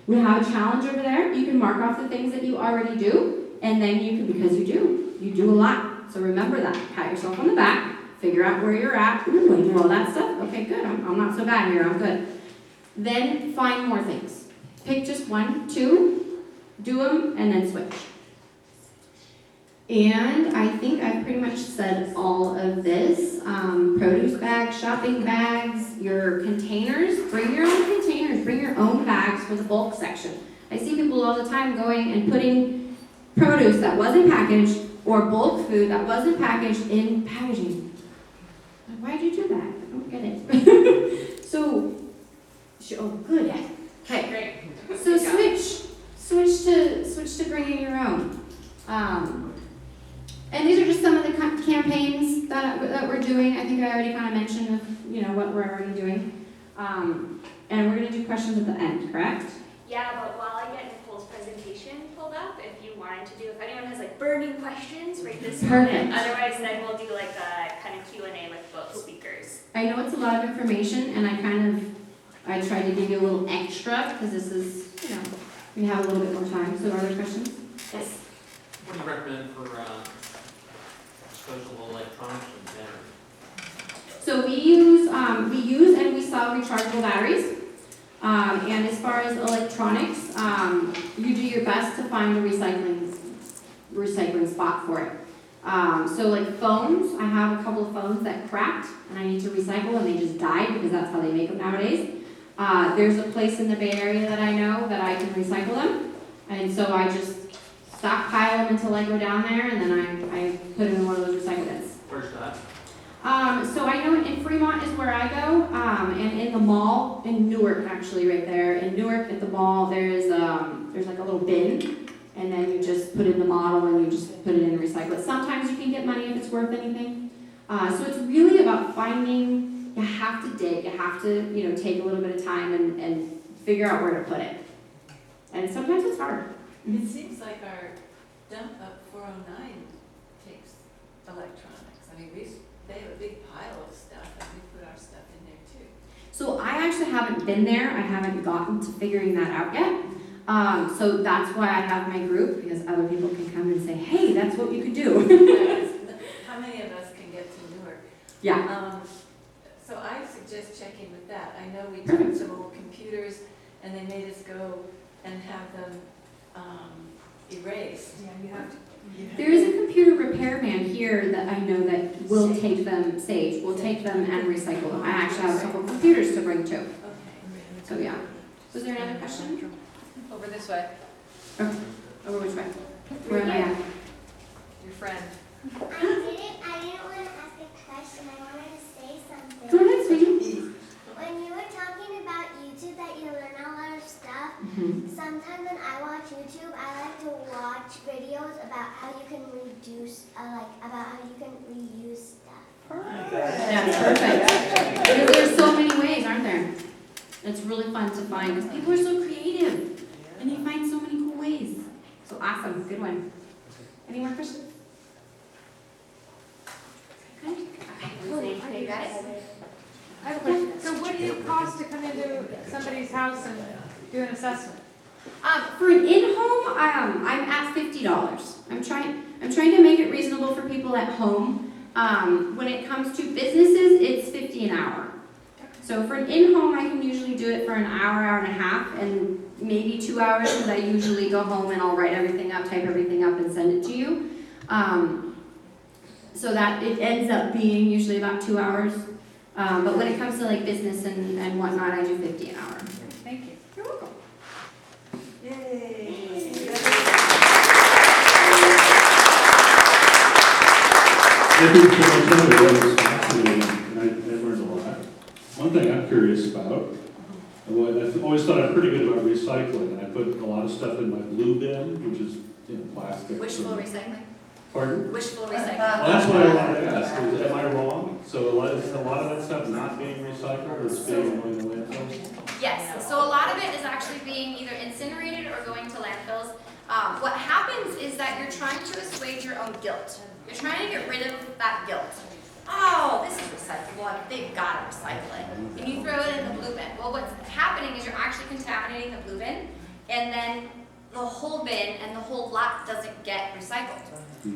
We have a challenge over there. You can mark off the things that you already do, and then you can, because you do a lot. So remember that. Pat yourself on the back. Figure out where you're at. Ooh, I do all that stuff. Okay, good. I'm not so bad here. I'm good. Then find more things. Pick just 1, 2, do them, and then switch. And I think I've pretty much said all of this. Produce bags, shopping bags, your containers. Bring your own containers. Bring your own bags for the bulk section. I see people all the time going and putting produce that wasn't packaged or bulk food that wasn't packaged in packaging. Why'd you do that? I don't get it. Good. Okay, Great. so switch to bringing your own. And these are just some of the campaigns that we're doing. I think I already kind of mentioned what we're already doing. And we're going to do questions at the end, correct? Yeah, but while I get Nicole's presentation pulled up, if you wanted to do, if anyone has like burning questions right this Perfect. moment, otherwise then we'll do like a kind of Q&A with both speakers. I know it's a lot of information, and I tried to give you a little extra because this is, we have a little bit more time. So are there questions? Yes. What do you recommend for disposable electronics and batteries? So we use and we sell rechargeable batteries. And as far as electronics, you do your best to find a recycling spot for it. So like phones, I have a couple of phones that cracked and I need to recycle, and they just died because that's how they make them nowadays. There's a place in the Bay Area that I know that I can recycle them, and so I just stockpile them until I go down there, and then I put them in one of those recycle bins. Where's that? So I know in Fremont is where I go, and in the mall, in Newark actually, right there. In Newark at the mall, there's like a little bin, and then you just put in the model and you just put it in and recycle it. Sometimes you can get money if it's worth anything. So it's really about finding, you have to dig, you have to, take a little bit of time and figure out where to put it. And sometimes it's hard. It seems like our dump up 409 takes electronics. I mean, they have a big pile of stuff, and we put our stuff in there too. So I actually haven't been there. I haven't gotten to figuring that out yet. So that's why I have my group, because other people can come and say, hey, that's what you could do. How many of us can get to Newark? Yeah. So I suggest checking with that. I know we took some old computers and they made us go and have them erased. Yeah, you have to. There is a computer repairman here that I know that will take them, Sage, will take them and recycle them. I actually have a couple of computers to bring too. Okay. So yeah. Was there another question? Over this way. Over which way? Where am I at? Your friend. I didn't want to ask a question. I wanted to say something. Go ahead, sweetie. When you were talking about YouTube, that you learn a lot of stuff, Mm-hmm. sometimes when I watch YouTube, I like to watch videos about how you can about how you can reuse stuff. That's perfect. Because there's so many ways, aren't there? It's really fun to find because people are so creative and they find so many cool ways. So awesome, good one. Any more questions? Good? Okay. You got it? I have a question. So what do you cost to come into somebody's house and do an assessment? For an in-home, I'm at $50. I'm trying to make it reasonable for people at home. When it comes to businesses, it's $50 an hour. So for an in-home, I can usually do it for an hour, hour and a half, and maybe 2 hours, because I usually go home and I'll write everything up, type everything up, and send it to you. So that it ends up being usually about 2 hours. But when it comes to like business and whatnot, I do $50 an hour. Thank you. You're welcome. Thank you so much. fascinating, and I learned a lot. One thing I'm curious about, I've always thought I'm pretty good about recycling, and I put a lot of stuff in my blue bin, which is, plastic. Wishful recycling? Pardon? Wishful recycling. Well, that's what I wanted to ask, am I wrong? So is a lot of that stuff not being recycled, or it's being going to landfills? Yes, so a lot of it is actually being either incinerated or going to landfills. What happens is that you're trying to assuage your own guilt. You're trying to get rid of that guilt. Oh, this is recyclable, they've got to recycle it. And you throw it in the blue bin. Well, what's happening is you're actually contaminating the blue bin, and then the whole bin and the whole lot doesn't get recycled.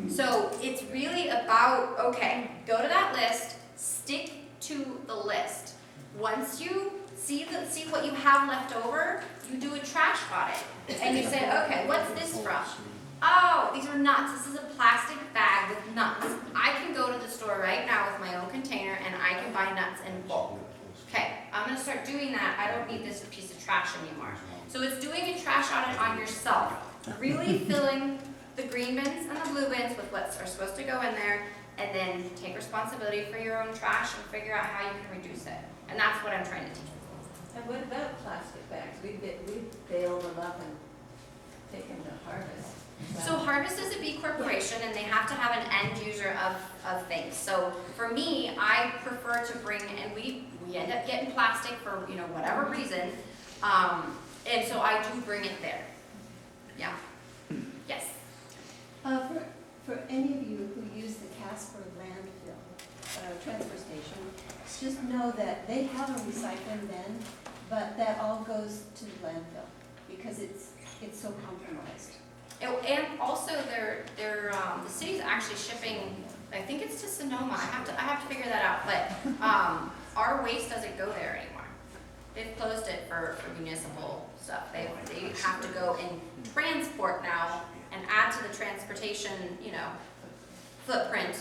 So it's really about, okay, go to that list, stick to the list. Once you see what you have left over, you do a trash audit. And you say, okay, what's this from? Oh, these are nuts. This is a plastic bag with nuts. I can go to the store right now with my own container and I can buy nuts in bulk. Okay, I'm gonna start doing that. I don't need this piece of trash anymore. So it's doing a trash audit on yourself. Really filling the green bins and the blue bins with what are supposed to go in there, and then take responsibility for your own trash and figure out how you can reduce it. And that's what I'm trying to teach. And what about plastic bags? We bail them up and take them to Harvest. So Harvest is a B corporation, and they have to have an end user of things. So for me, I prefer to bring, and we end up getting plastic for whatever reason, and so I do bring it there. Yeah. Yes. For any of you who use the Casper landfill, transfer station, just know that they have a recycling bin, but that all goes to the landfill because it's so compromised. And also, the city's actually shipping. I think it's to Sonoma. I have to figure that out. But our waste doesn't go there anymore. They've closed it for municipal stuff. They have to go and transport now and add to the transportation, footprint,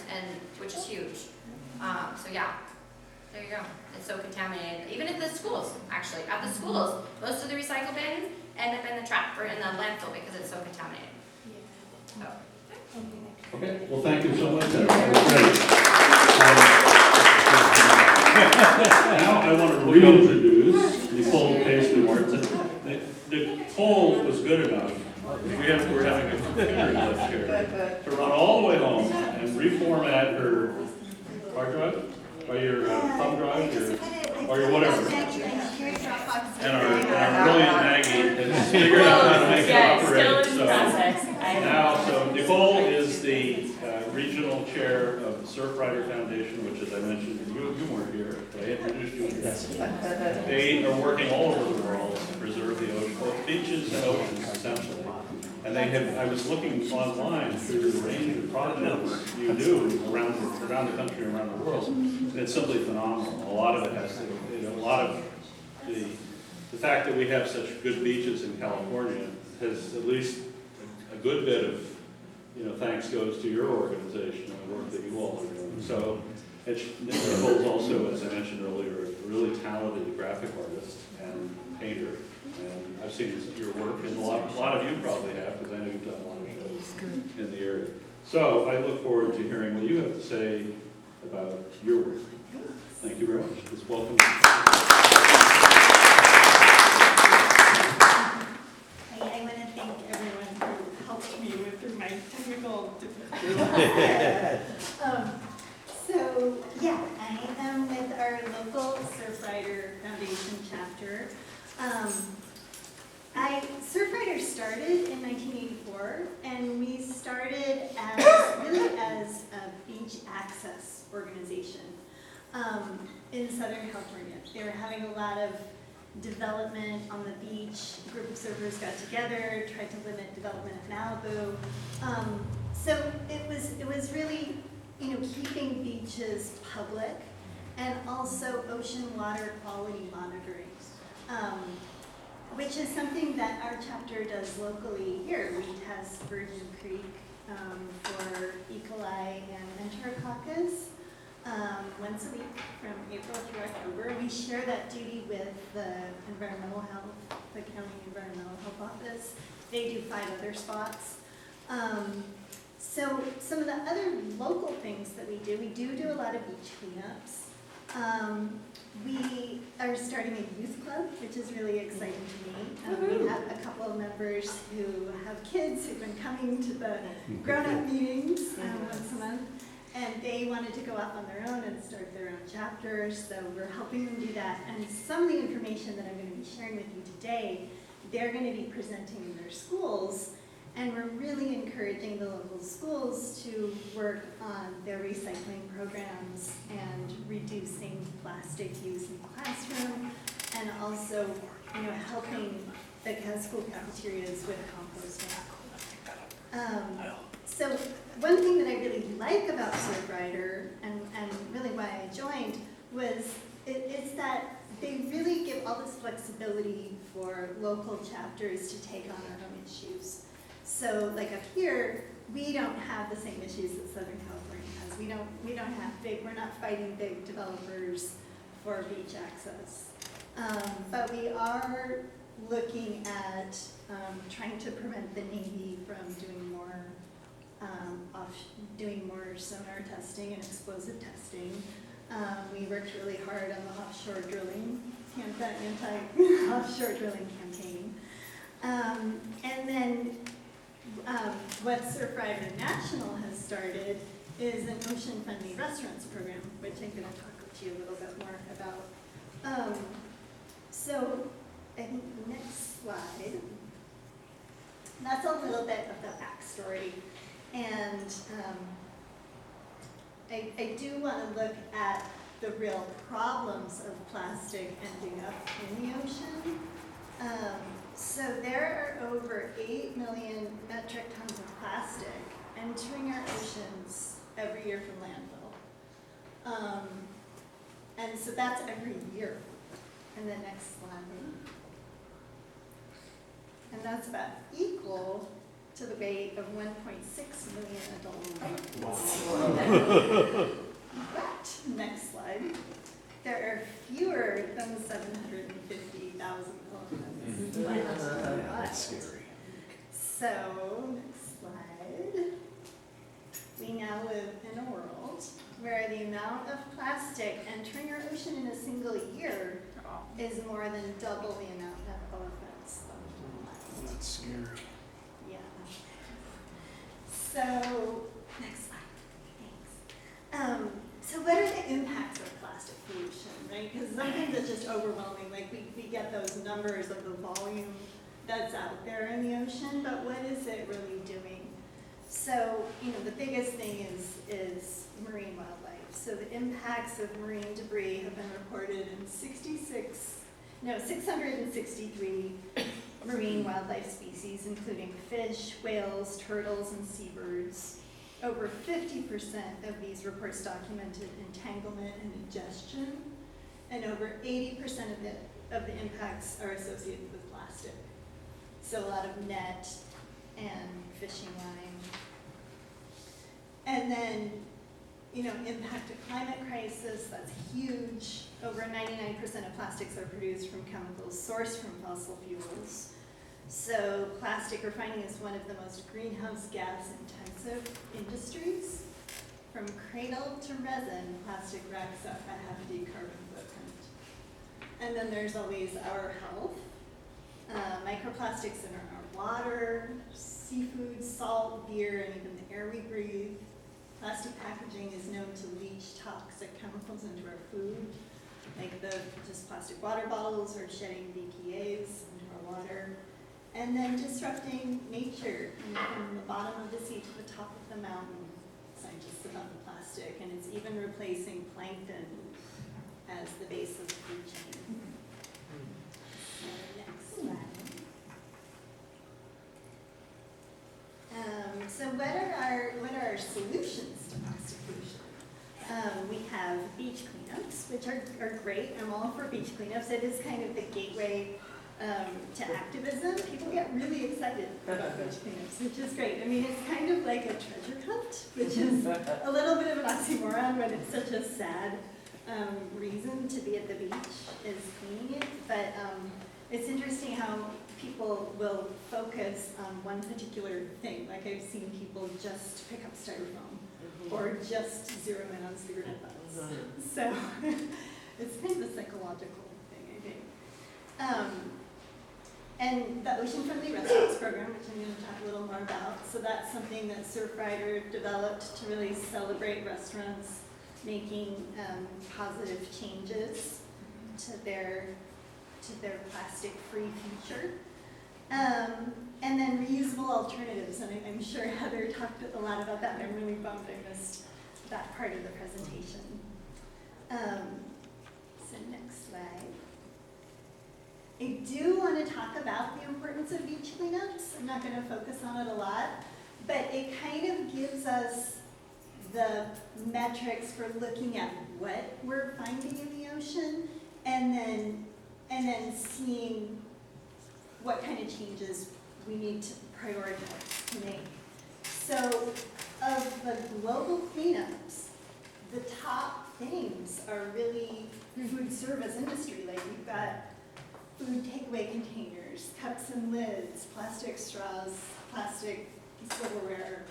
which is huge. So yeah, there you go. It's so contaminated. Even at the schools, actually, at the schools, most of the recycle bins end up in the trap or in the landfill because it's so contaminated. So. Okay, well, thank you so much. That was great. Now I want to reintroduce Nicole Paisley Martin. Nicole was good enough. We're having a computer glitch here to run all the way home and reformat her hard drive, or your thumb drive, or your whatever. And our brilliant Maggie has figured out how to make it operate. Still in process. So Nicole is the regional chair of the Surfrider Foundation, which, as I mentioned, you weren't here, but I introduced you. They are working all over the world to preserve the ocean, both beaches and oceans, essentially. And I was looking online through the range of projects you do around the country and around the world, and it's simply phenomenal. A lot of it has to, a lot of the fact that we have such good beaches in California has at least a good bit of, thanks goes to your organization and the work that you all are doing. So, Nicole's also, as I mentioned earlier, a really talented graphic artist and painter. And I've seen your work, and a lot of you probably have, because I know you've done a lot of shows in the area. So I look forward to hearing what you have to say about your work. Thank you very much. Let's welcome. I want to thank everyone who helped me with my technical difficulties. So yeah, I am with our local Surfrider Foundation chapter. Surfrider started in 1984, and we started as a beach access organization in Southern California. They were having a lot of development on the beach. A group of surfers got together, tried to limit development at Malibu. So it was really, keeping beaches public, and also ocean water quality monitoring, which is something that our chapter does locally here. We has Virgin Creek for E. coli and enterococcus once a week from April through October. We share that duty with the environmental health, the county environmental health office. They do 5 other spots. So some of the other local things that we do a lot lot of beach cleanups. We are starting a youth club, which is really exciting to me. We have a couple of members who have kids who've been coming to the grown-up meetings once a month, and they wanted to go off on their own and start their own chapters, so we're helping them do that. And some of the information that I'm going to be sharing with you today, they're going to be presenting in their schools, and we're really encouraging the local schools to work on their recycling programs and reducing plastic use in the classroom, and also, helping the school cafeterias with composting. So one thing that I really like about Surfrider, and really why I joined, was it's that they really give all this flexibility for local chapters to take on their own issues. So like up here, we don't have the same issues that Southern California has. We don't have we're not fighting big developers for beach access. But we are looking at trying to prevent the Navy from doing more sonar testing and explosive testing. We worked really hard on the offshore drilling, anti-offshore drilling campaign. And then what Surfrider National has started is an ocean-friendly restaurants program, which I'm going to talk to you a little bit more about. So I think the next slide, that's a little bit of the backstory. And I do want to look at the real problems of plastic ending up in the ocean. So there are over 8 million metric tons of plastic entering our oceans every year from landfill. And so that's every year. And the next slide. And that's about equal to the weight of 1.6 million adult males. But, next slide, there are fewer than 750,000 elephants. That's scary. So, next slide. We now live in a world where the amount of plastic entering our ocean in a single year is more than double the amount of elephants. That's scary. Yeah. So, next slide. Thanks. So what are the impacts of plastic pollution, right? Because sometimes it's just overwhelming. Like we get those numbers of the volume that's out there in the ocean, but what is it really doing? So, the biggest thing is marine wildlife. So the impacts of marine debris have been reported in 663 marine wildlife species, including fish, whales, turtles, and seabirds. Over 50% of these reports documented entanglement and ingestion, and over 80% of the impacts are associated with plastic. So a lot of net and fishing line. And then, impact of climate crisis, that's huge. Over 99% of plastics are produced from chemicals sourced from fossil fuels. So plastic refining is one of the most greenhouse gas intensive industries. From cradle to resin, plastic racks up a hefty carbon footprint. And then there's always our health. Microplastics in our water, seafood, salt, beer, and even the air we breathe. Plastic packaging is known to leach toxic chemicals into our food, like just plastic water bottles are shedding BPA's into our water. And then disrupting nature, from the bottom of the sea to the top of the mountain, scientists about the plastic, and it's even replacing plankton as the base of the food chain. Next slide. So what are our solutions to plastic pollution? We have beach cleanups, which are great. I'm all for beach cleanups. It is kind of the gateway to activism. People get really excited about beach cleanups, which is great. I mean, it's kind of like a treasure hunt, which is a little bit of an oxymoron when it's such a sad reason to be at the beach is cleaning it. But it's interesting how people will focus on one particular thing. Like I've seen people just pick up styrofoam or just zero in on cigarette butts. So it's kind of a psychological thing, I think. And the Ocean Friendly Restaurants program, which I'm going to talk a little more about. So that's something that Surfrider developed to really celebrate restaurants making positive changes to their plastic-free future. And then reusable alternatives, and I'm sure Heather talked a lot about that, and I'm really bummed I missed that part of the presentation. So next slide. I do want to talk about the importance of beach cleanups. I'm not going to focus on it a lot, but it kind of gives us the metrics for looking at what we're finding in the ocean, and then seeing what kind of changes we need to prioritize to make. So of the global cleanups, the top things are really food service industry. Like we've got food takeaway containers, cups and lids, plastic straws, plastic silverware,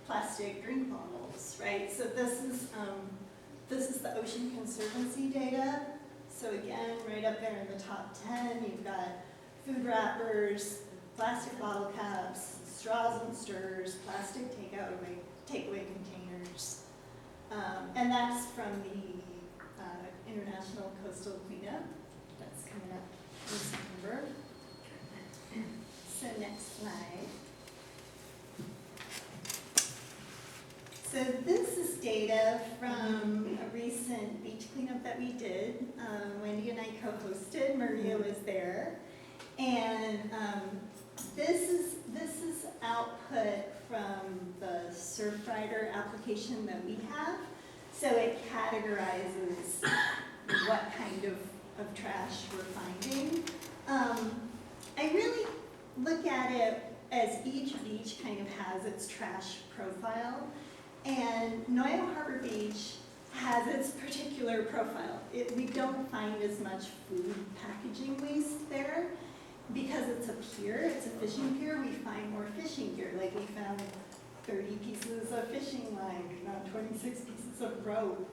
plastic drink bottles, right? So this is the Ocean Conservancy data. So again, right up there in the top 10, you've got food wrappers, plastic bottle caps, straws and stirrers, plastic takeaway containers. And that's from the International Coastal Cleanup. That's coming up in September. So next slide. So this is data from a recent beach cleanup that we did. Wendy and I co-hosted, Maria was there. And this is output from the Surfrider application that we have. So it categorizes what kind of trash we're finding. I really look at it as each beach kind of has its trash profile. And Noyo Harbor Beach has its particular profile. We don't find as much food packaging waste there because it's a pier, it's a fishing pier. We find more fishing gear, like we found 30 pieces of fishing line, 26 pieces of rope,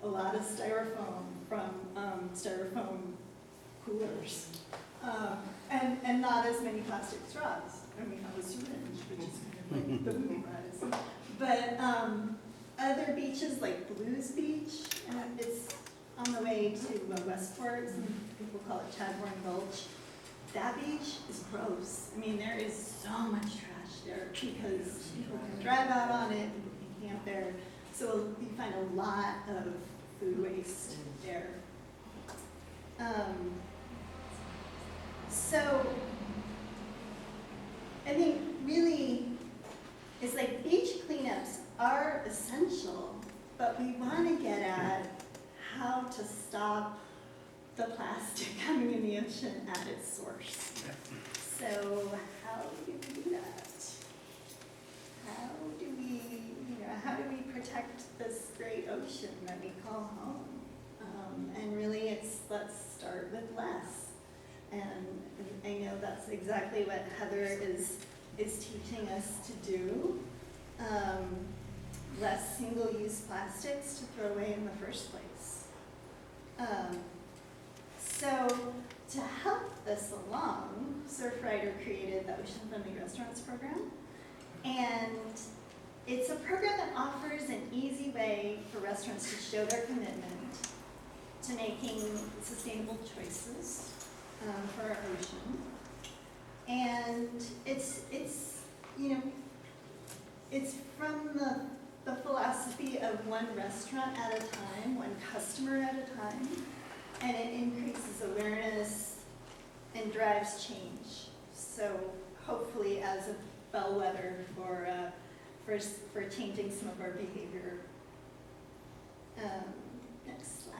a lot of styrofoam from styrofoam coolers, and not as many plastic straws. I mean, a syringe, which is kind of like the movie prize. But other beaches like Blues Beach, it's on the way to Westport, some people call it Chadbourne Gulch. That beach is gross. I mean, there is so much trash there because people can drive out on it, people can camp there. So you find a lot of food waste there. So I think really it's like beach cleanups are essential, but we want to get at how to stop the plastic coming in the ocean at its source. So how do we do that? How do we protect this great ocean that we call home? And really let's start with less. And I know that's exactly what Heather is teaching us to do. Less single-use plastics to throw away in the first place. So to help this along, Surfrider created the Ocean Friendly Restaurants program. And it's a program that offers an easy way for restaurants to show their commitment to making sustainable choices for our ocean. And it's from the philosophy of one restaurant at a time, one customer at a time, and it increases awareness and drives change. So hopefully as a bellwether for changing some of our behavior. Next slide.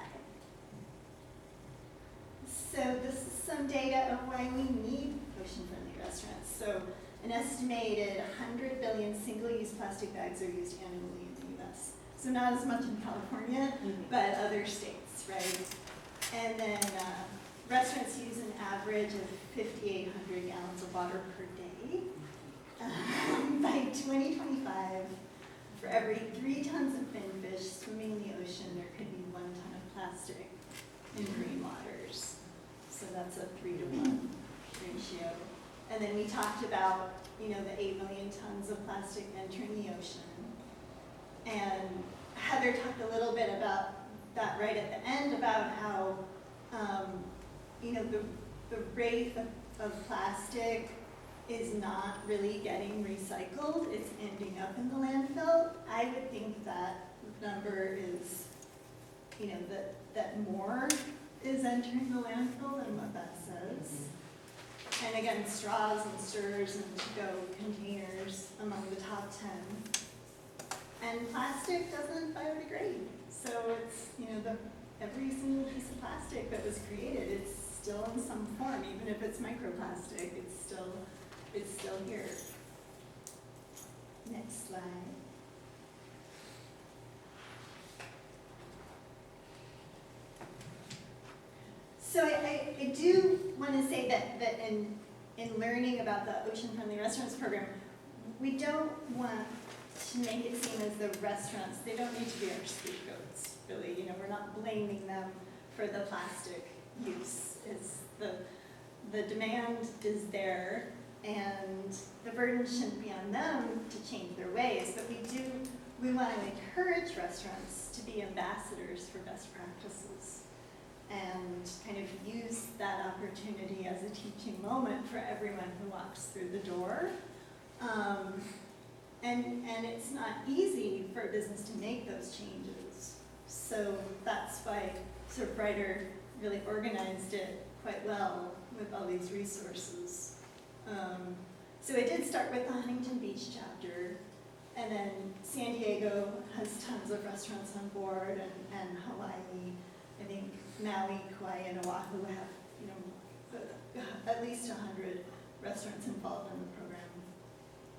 So this is some data of why we need ocean-friendly restaurants. So an estimated 100 billion single-use plastic bags are used annually in the US. So not as much in California, but other states, right? And then restaurants use an average of 5,800 gallons of water per day. By 2025, for every 3 tons of finfish swimming in the ocean, there could be 1 ton of plastic in marine waters. So that's a 3-to-1 ratio. And then we talked about, the 8 million tons of plastic entering the ocean. And Heather talked a little bit about that right at the end, about how, the rate of plastic is not really getting recycled, it's ending up in the landfill. I would think that number is, that more is entering the landfill than what that says. And again, straws and stirrers and to-go containers among the top 10. And plastic doesn't biodegrade. So it's, every single piece of plastic that was created, it's still in some form, even if it's microplastic, it's still here. Next slide. So I do want to say that in learning about the Ocean Friendly Restaurants program, we don't want to make it seem as the restaurants, they don't need to be our scapegoats, really. We're not blaming them for the plastic use. It's the demand is there, and the burden shouldn't be on them to change their ways, but we want to encourage restaurants to be ambassadors for best practices and kind of use that opportunity as a teaching moment for everyone who walks through the door. And it's not easy for a business to make those changes. So that's why Surf Rider really organized it quite well with all these resources. So it did start with the Huntington Beach chapter, and then San Diego has tons of restaurants on board, and Hawaii, I think Maui, Kauai, and Oahu have, at least 100 restaurants involved in the program.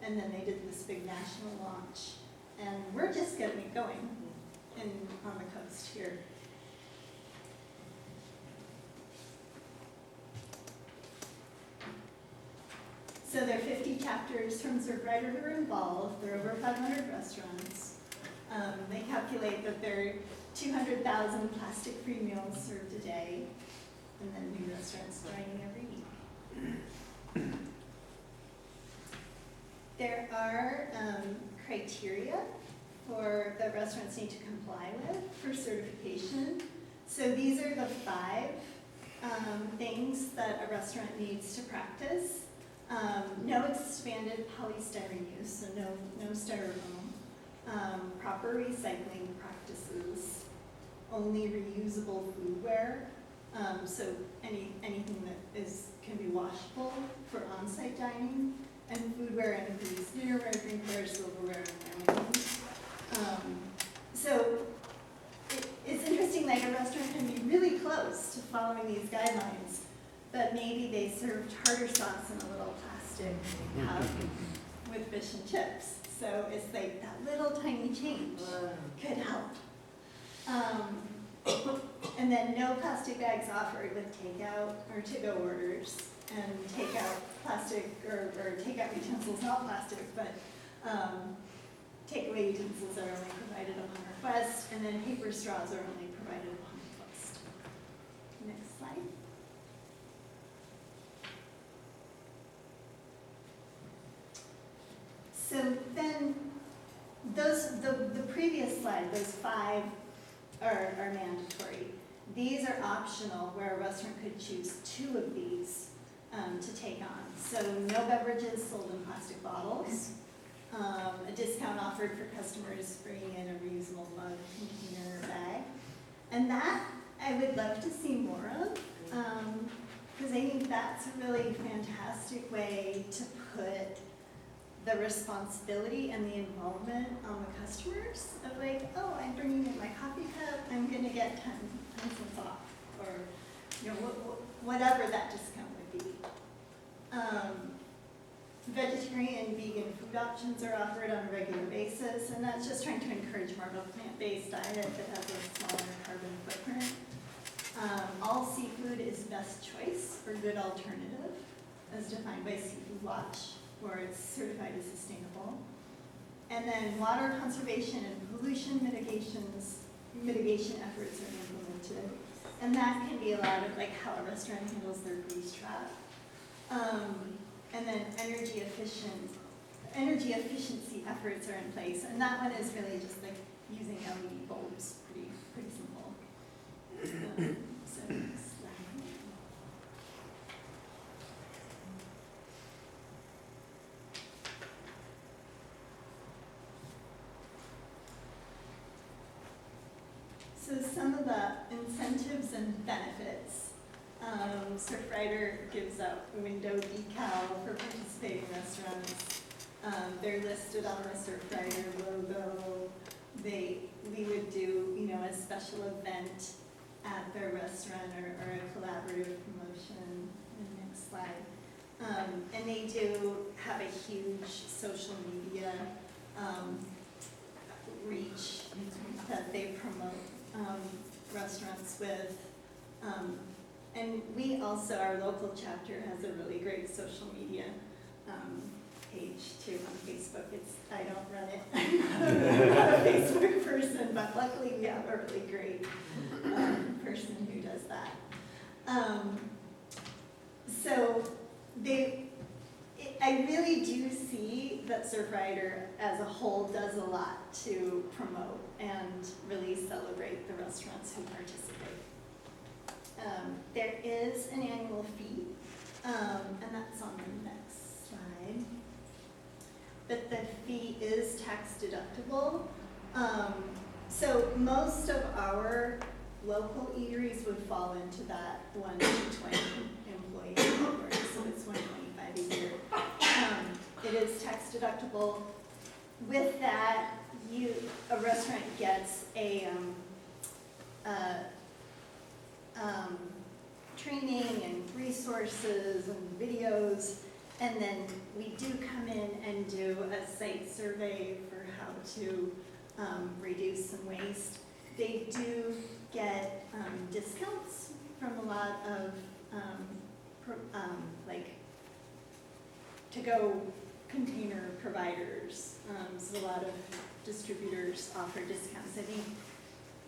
And then they did this big national launch. And we're just getting it going on the coast here. So there are 50 chapters from Surf Rider who are involved. There are over 500 restaurants. They calculate that there are 200,000 plastic-free meals served a day, and then new restaurants joining every week. There are criteria for that restaurants need to comply with for certification. So these are the 5 things that a restaurant needs to practice. No expanded polystyrene use, so no styrofoam. Proper recycling practices. Only reusable foodware. So anything that can be washable for on-site dining. And foodware includes dinnerware, drinkware, silverware, and laminating. So it's interesting, like a restaurant can be really close to following these guidelines, but maybe they served tartar sauce in a little plastic cup with fish and chips. So it's like that little tiny change could help. And then no plastic bags offered with takeout or to-go orders. And takeout plastic or takeout utensils, not plastic, but takeaway utensils are only provided upon request, and then paper straws are only provided upon request. Next slide. So then the previous slide, those 5 are mandatory. These are optional, where a restaurant could choose 2 of these to take on. So no beverages sold in plastic bottles, a discount offered for customers bringing in a reusable mug, container, or bag. And that I would love to see more of, because I think that's a really fantastic way to put the responsibility and the involvement on the customers of like, oh, I'm bringing in my coffee cup, I'm gonna get 10 cents off, or whatever that discount would be. Vegetarian and vegan food options are offered on a regular basis, and that's just trying to encourage more of a plant-based diet that has a smaller carbon footprint. All seafood is best choice or good alternative, as defined by Seafood Watch, where it's certified as sustainable. And then water conservation and pollution mitigation efforts are implemented. And that can be a lot of like how a restaurant handles their grease trap. And then energy efficiency efforts are in place. And that one is really just like using LED bulbs, pretty simple. So next slide. So some of the incentives and benefits. Surfrider gives out a window decal for participating restaurants. They're listed on the Surfrider logo. We would do, a special event at their restaurant or a collaborative promotion. The next slide. And they do have a huge social media reach that they promote restaurants with. And we also, our local chapter has a really great social media page too on Facebook. I don't run it. I'm not a Facebook person, but luckily we have a really great person who does that. So I really do see that Surfrider as a whole does a lot to promote and really celebrate the restaurants who participate. There is an annual fee, and that's on the next slide. But the fee is tax deductible. So most of our local eateries would fall into that 1 to 20 employee category, so it's $125 a year. It is tax deductible. With that, a restaurant gets a training and resources and videos, and then we do come in and do a site survey for how to reduce some waste. They do get discounts from a lot of like to-go container providers. So a lot of distributors offer discounts. I think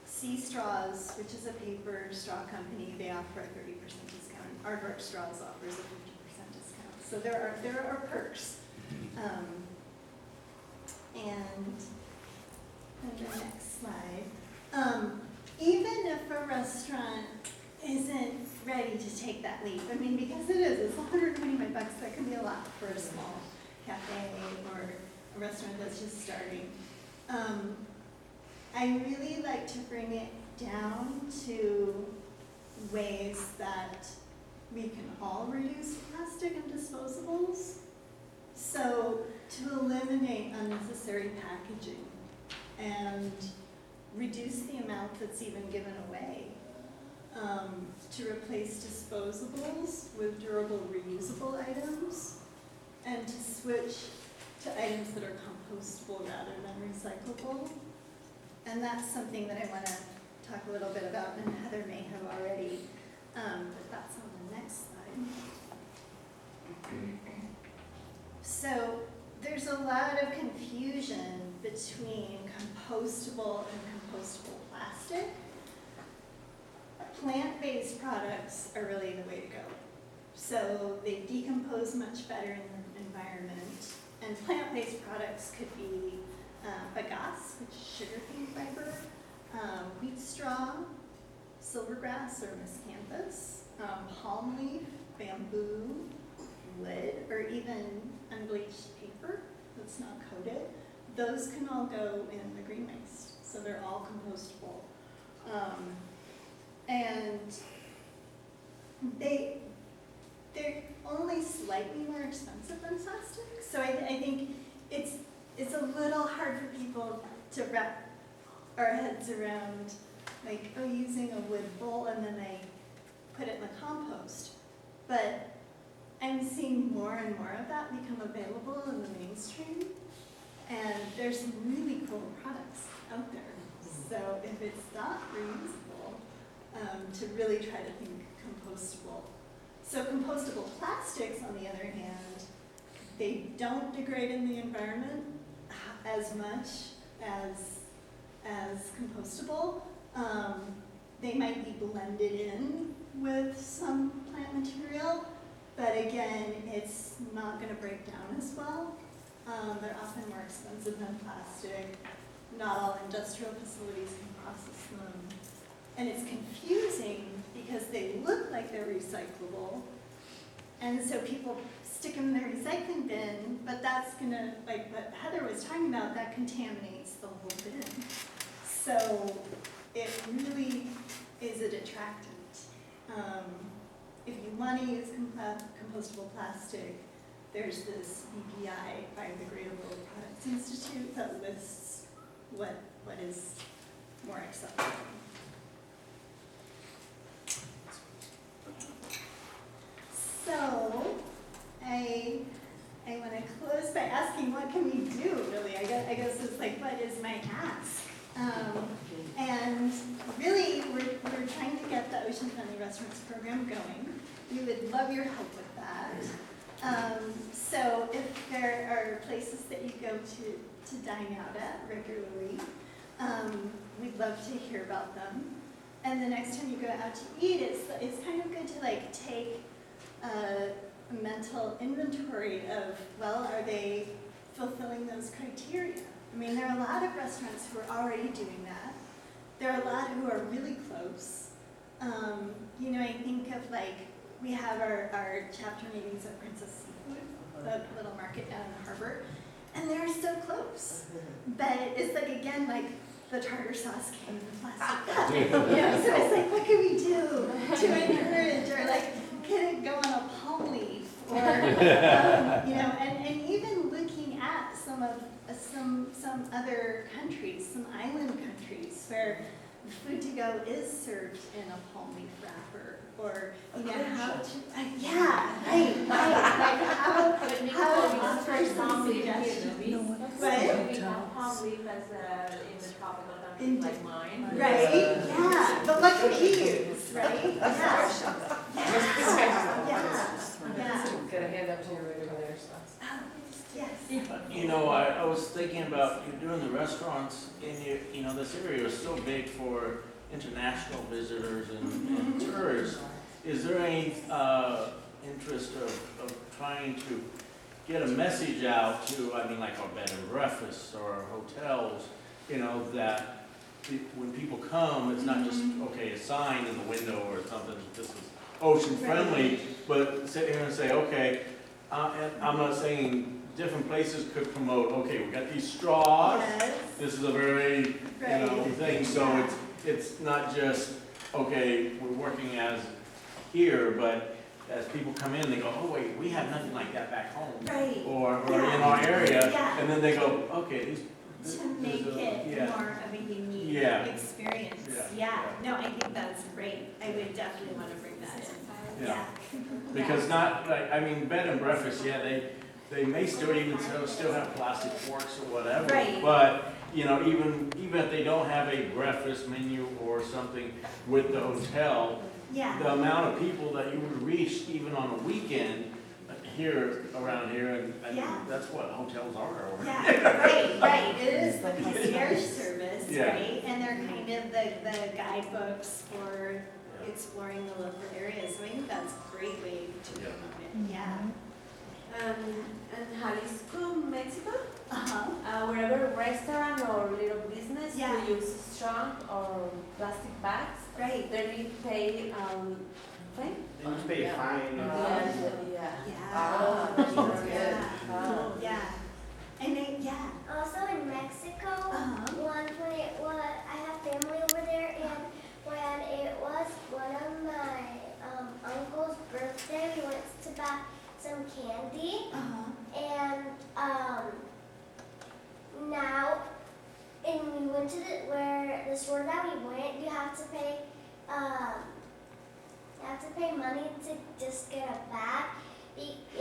Sea Straws, which is a paper straw company, they offer a 30% discount. Aardvark Straws offers a 50% discount. So there are perks. And the next slide. Even if a restaurant isn't ready to take that leap, I mean, because it's $125, that can be a lot for a small cafe or a restaurant that's just starting. I really like to bring it down to ways that we can all reduce plastic and disposables. So to eliminate unnecessary packaging and reduce the amount that's even given away. To replace disposables with durable reusable items, and to switch to items that are compostable rather than recyclable. And that's something that I want to talk a little bit about, and Heather may have already, but that's on the next slide. So there's a lot of confusion between compostable and compostable plastic. Plant-based products are really the way to go. So they decompose much better in the environment. And plant-based products could be bagasse, which is sugar cane fiber, wheat straw, silvergrass or miscanthus, palm leaf, bamboo, wood, or even unbleached paper that's not coated. Those can all go in the green waste, so they're all compostable. And they're only slightly more expensive than plastic. So I think it's a little hard for people to wrap our heads around, like, using a wood bowl and then they put it in the compost. But I'm seeing more and more of that become available in the mainstream. And there's some really cool products out there. So if it's not reusable, to really try to think compostable. So compostable plastics, on the other hand, they don't degrade in the environment. as much as compostable. They might be blended in with some plant material, but again, it's not gonna break down as well. They're often more expensive than plastic. Not all industrial facilities can process them. And it's confusing because they look like they're recyclable. And so people stick them in their recycling bin, but that's gonna, like what Heather was talking about, that contaminates the whole bin. So it really is a detractant. If you want to use compostable plastic, there's this BPI, Biodegradable Products Institute, that lists what is more acceptable. So I want to close by asking, what can we do, really? I guess it's like, what is my ask? And really, we're trying to get the Ocean Friendly Restaurants program going. We would love your help with that. So if there are places that you go to dine out at regularly, we'd love to hear about them. And the next time you go out to eat, it's kind of good to like take a mental inventory of, well, are they fulfilling those criteria? I mean, there are a lot of restaurants who are already doing that. There are a lot who are really close. You know, I think of like, we have our chapter meetings at Princess Seafood, the little market down in Harbor, and they're so close. But it's like, again, like the tartar sauce came in a plastic cup. You know, so it's like, what can we do to encourage, or like, can it go on a palm leaf? Or, you know, and even looking at some other countries, some island countries where food to go is served in a palm leaf wrapper, or you know how to, yeah, right, like how first palm leaf suggestions. here, Right? we have palm leaf as in the tropical countries like mine. Right, yeah, but what can we use, right? Yeah. Yeah. Get a hand up to your over there, so. Yes. You know, I was thinking about you doing the restaurants in you know, this area is so big for international visitors and tourists. Is there any interest of trying to get a message out to, I mean, like our bed and breakfasts or hotels, you know, that when people come, it's not just, okay, a sign in the window or something, this is ocean friendly, but sit here and say, okay, and I'm not saying different places could promote, okay, we got these straws, Yes. this is a very, you know, thing, so it's not just, okay, we're working as here, but as people come in, they go, oh wait, we have nothing like that back home. Right. Or in our area, Yeah. and then they go, okay, To make it more of a unique Yeah. experience. Yeah. No, I think that's great. I would definitely want to bring that in. Yeah. Because not, like, I mean, bed and breakfast, yeah, they may still even still have plastic forks or whatever. Right. But, you know, even if they don't have a breakfast menu or something with the hotel, Yeah. the amount of people that you would reach even on a weekend here, around here, and I mean, Yeah. that's what hotels are. Yeah, right. It is the concierge service, Yeah. right? And they're kind of the guidebooks for exploring the local areas. So I think that's a great way to promote it. Yeah. And Jalisco, Mexico, Wherever restaurant or little business Yeah. who use strong or plastic bags, Right. they need to pay fine. They must pay a fine. Yeah. Yeah. that's good. Yeah. Yeah. And they, yeah. Also in Mexico, one point, I have family over there, and when it was one of my uncle's birthday, we went to buy some candy, and now, and we went to the store that we went, you have to pay money to just get a bag.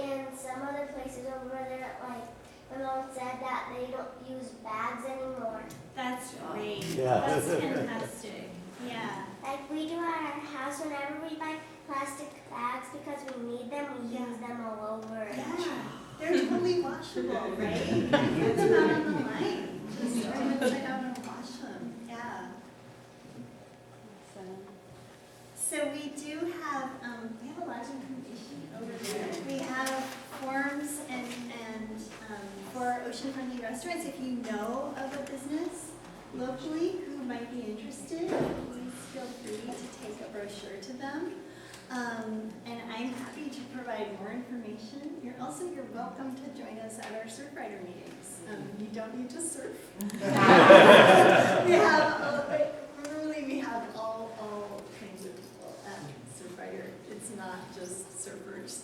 And some other places over there, like my mom said that they don't use bags anymore. That's great. Yeah. That's fantastic. Yeah. Like we do at our house, whenever we buy plastic bags because we need them, we use them all over. Yeah. They're totally washable, right? Put them out on the line, just throw them upside down and wash them, yeah. So we do have, we have a lot of information over there. We have forms and for oceanfront restaurants, if you know of a business locally who might be interested, please feel free to take a brochure to them. And I'm happy to provide more information. You're welcome to join us at our surf rider meetings. You don't need to surf. We have all kinds of people at surf rider. It's not just surfers.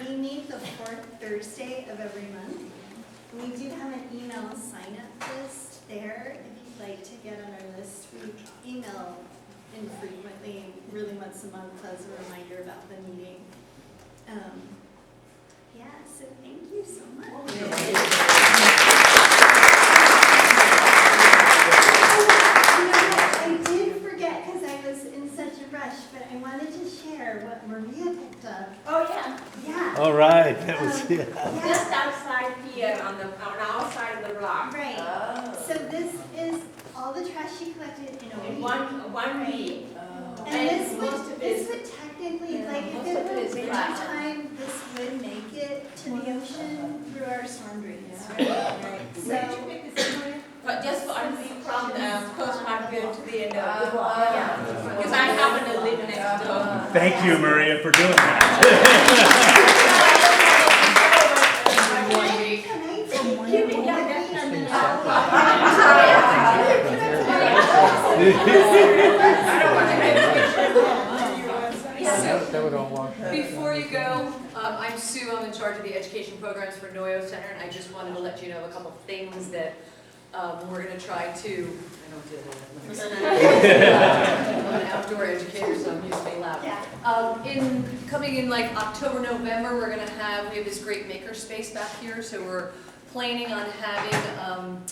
We meet the fourth Thursday of every month. We do have an email sign-up list there if you'd like to get on our list. We email infrequently, really once a month as a reminder about the meeting. So thank you so much. I did forget because I was in such a rush, but I wanted to share what Maria picked up. Oh, yeah. Yeah. All right, that was it. Just outside here on our side of the block. Right. Oh. So this is all the trash she collected in a In week. one week. And this most of would technically, like if it were is winter glass. time, this would make it to the ocean through our storm drains, right? So, But just from Coast Hartfield to the end of the block. Because I happen to live next door. Thank you, Maria, for doing that. can I take Keep it you young. with me on the Before you go, I'm Sue, I'm in charge of the education programs for Noyo Center, and I just wanted to let you know of a couple things that we're gonna try to, I don't do that. I'm an outdoor educator, so I'm used to being loud. Coming in like October, November, we have this great maker space back here, so we're planning on having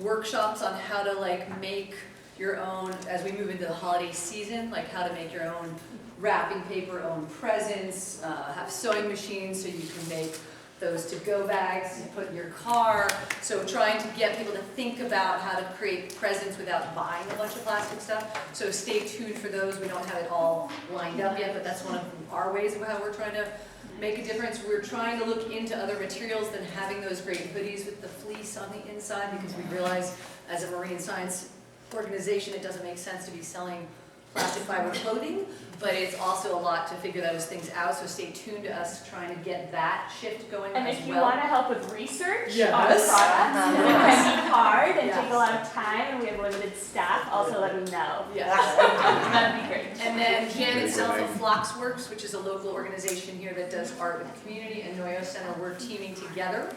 workshops on how to make your own, as we move into the holiday season, like how to make your own wrapping paper, own presents, have sewing machines so you can make those to-go bags to put in your car. So trying to get people to think about how to create presents without buying a bunch of plastic stuff. So stay tuned for those. We don't have it all lined up yet, but that's one of our ways of how we're trying to make a difference. We're trying to look into other materials than having those great hoodies with the fleece on the inside, because we realize as a marine science organization, it doesn't make sense to be selling plastic fiber clothing, but it's also a lot to figure those things out, so stay tuned to us trying to get that shift going as well. And if you want to help with research on Yes. products, it can be hard and take a lot of time, and we have limited staff, also let me know. Yes. That'd be great. And then Jan itself of Floxworks, which is a local organization here that does art with the community, and Noyo Center, we're teaming together,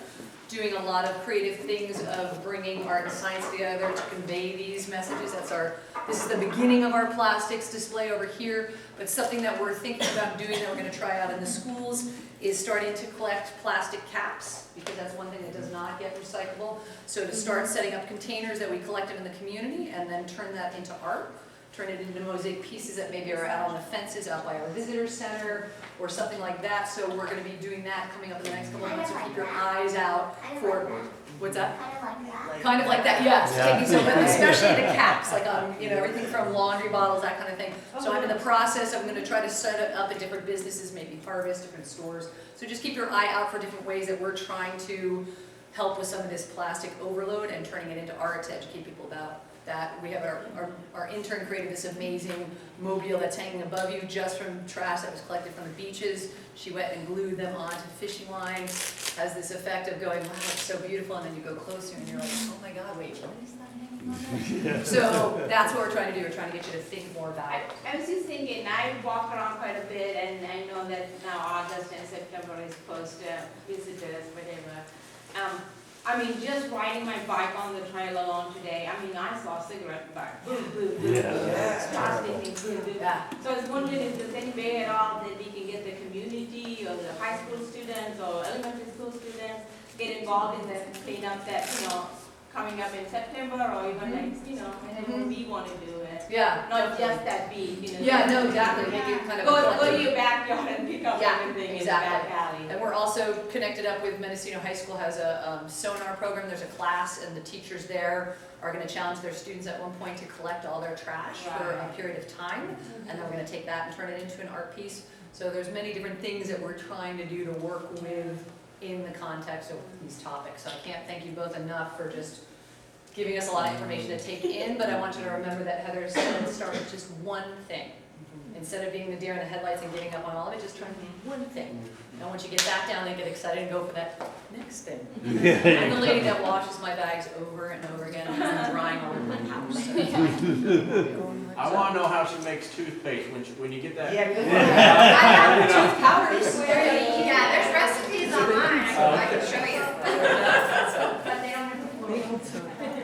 doing a lot of creative things of bringing art and science together to convey these messages. This is the beginning of our plastics display over here, but something that we're thinking about doing that we're going to try out in the schools is starting to collect plastic caps, because that's one thing that does not get recyclable. So to start setting up containers that we collected in the community and then turn that into art, turn it into mosaic pieces that maybe are out on the fences out by our visitor center or something like that. So we're going to be doing that coming up in the next couple of months, so keep your eyes out for, what's that? Kind of like that, yes. Taking some, but especially the caps, like everything from laundry bottles, that kind of thing. So I'm in the process. I'm going to try to set it up at different businesses, maybe Harvest, different stores. So just keep your eye out for different ways that we're trying to help with some of this plastic overload and turning it into art to educate people about that. We have our intern created this amazing mobile that's hanging above you just from trash that was collected from the beaches. She went and glued them onto fishing lines. Has this effect of going, wow, it's so beautiful, and then you go closer and you're like, oh my God, wait, what is that hanging on there? So that's what we're trying to do. We're trying to get you to think more about it. I was just thinking, I walk around quite a bit, and I know that now August and September is close to visitors, whatever. Just riding my bike on the trail along today, I saw a cigarette butt. Boom, boom, boom, boom. Plastic thing, boom, boom. So I was wondering if there's any way at all that we can get the community or the high school students or elementary school students get involved in that cleanup, that, coming up in September, or even like, whenever we wanna do it. Yeah. Not just that beach, Yeah, no, exactly, make it kind of a Go to collective. your backyard and pick up Yeah, everything in the exactly. back alley. And we're also connected up with Mendocino High School has a sonar program, there's a class, and the teachers there are gonna challenge their students at one point to collect all their trash for a Right. period of time, and then we're gonna take that and turn it into an art piece. So there's many different things that we're trying to do to work with in the context of these topics. So I can't thank you both enough for just giving us a lot of information to take in, but I want you to remember that Heather said start with just one thing. Instead of being the deer in the headlights and giving up on all of it, just try and do one thing. And once you get that down, then get excited and go for that next thing. I'm the lady that washes my bags over and over again, and I'm drying all over my house. So it's fine. I wanna know how she makes toothpaste when you get that. I have tooth powders. Yeah, there's recipes online, I can show you. But they don't have the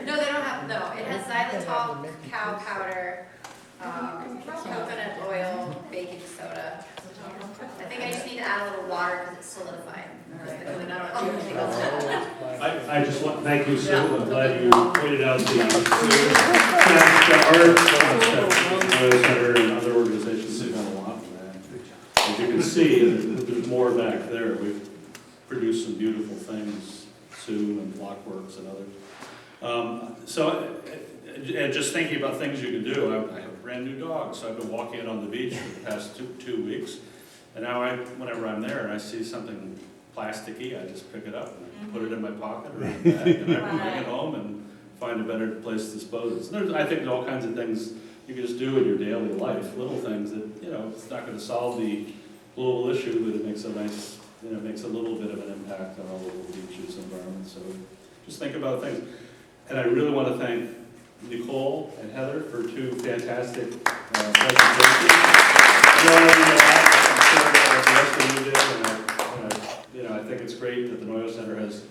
No, they don't have, no, it has xylitol, cacao powder, coconut oil, baking soda. I think I just need to add a little water because it's solidified. And I don't do anything else. I just want, thank you, Sue, I'm glad you pointed out the art center and other organizations have done a lot for that. As you can see, there's more back there. We've produced some beautiful things, Sue and Blockworks and others. And just thinking about things you can do, I have a brand new dog, so I've been walking it on the beach for the past two weeks. And now whenever I'm there and I see something plasticky, I just pick it up and put it in my pocket or in my bag, and I bring it home and find a better place to dispose it. So I think there's all kinds of things you can just do in your daily life, little things that, it's not gonna solve the global issue, but it makes a nice, makes a little bit of an impact on our local beaches and environment. So just think about things. And I really want to thank Nicole and Heather for two fantastic presentations. I think it's great that the Noyo Center has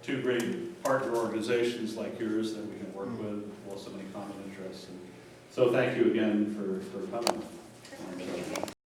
two great partner organizations like yours that we can work with, with so many common interests. And so thank you again for coming.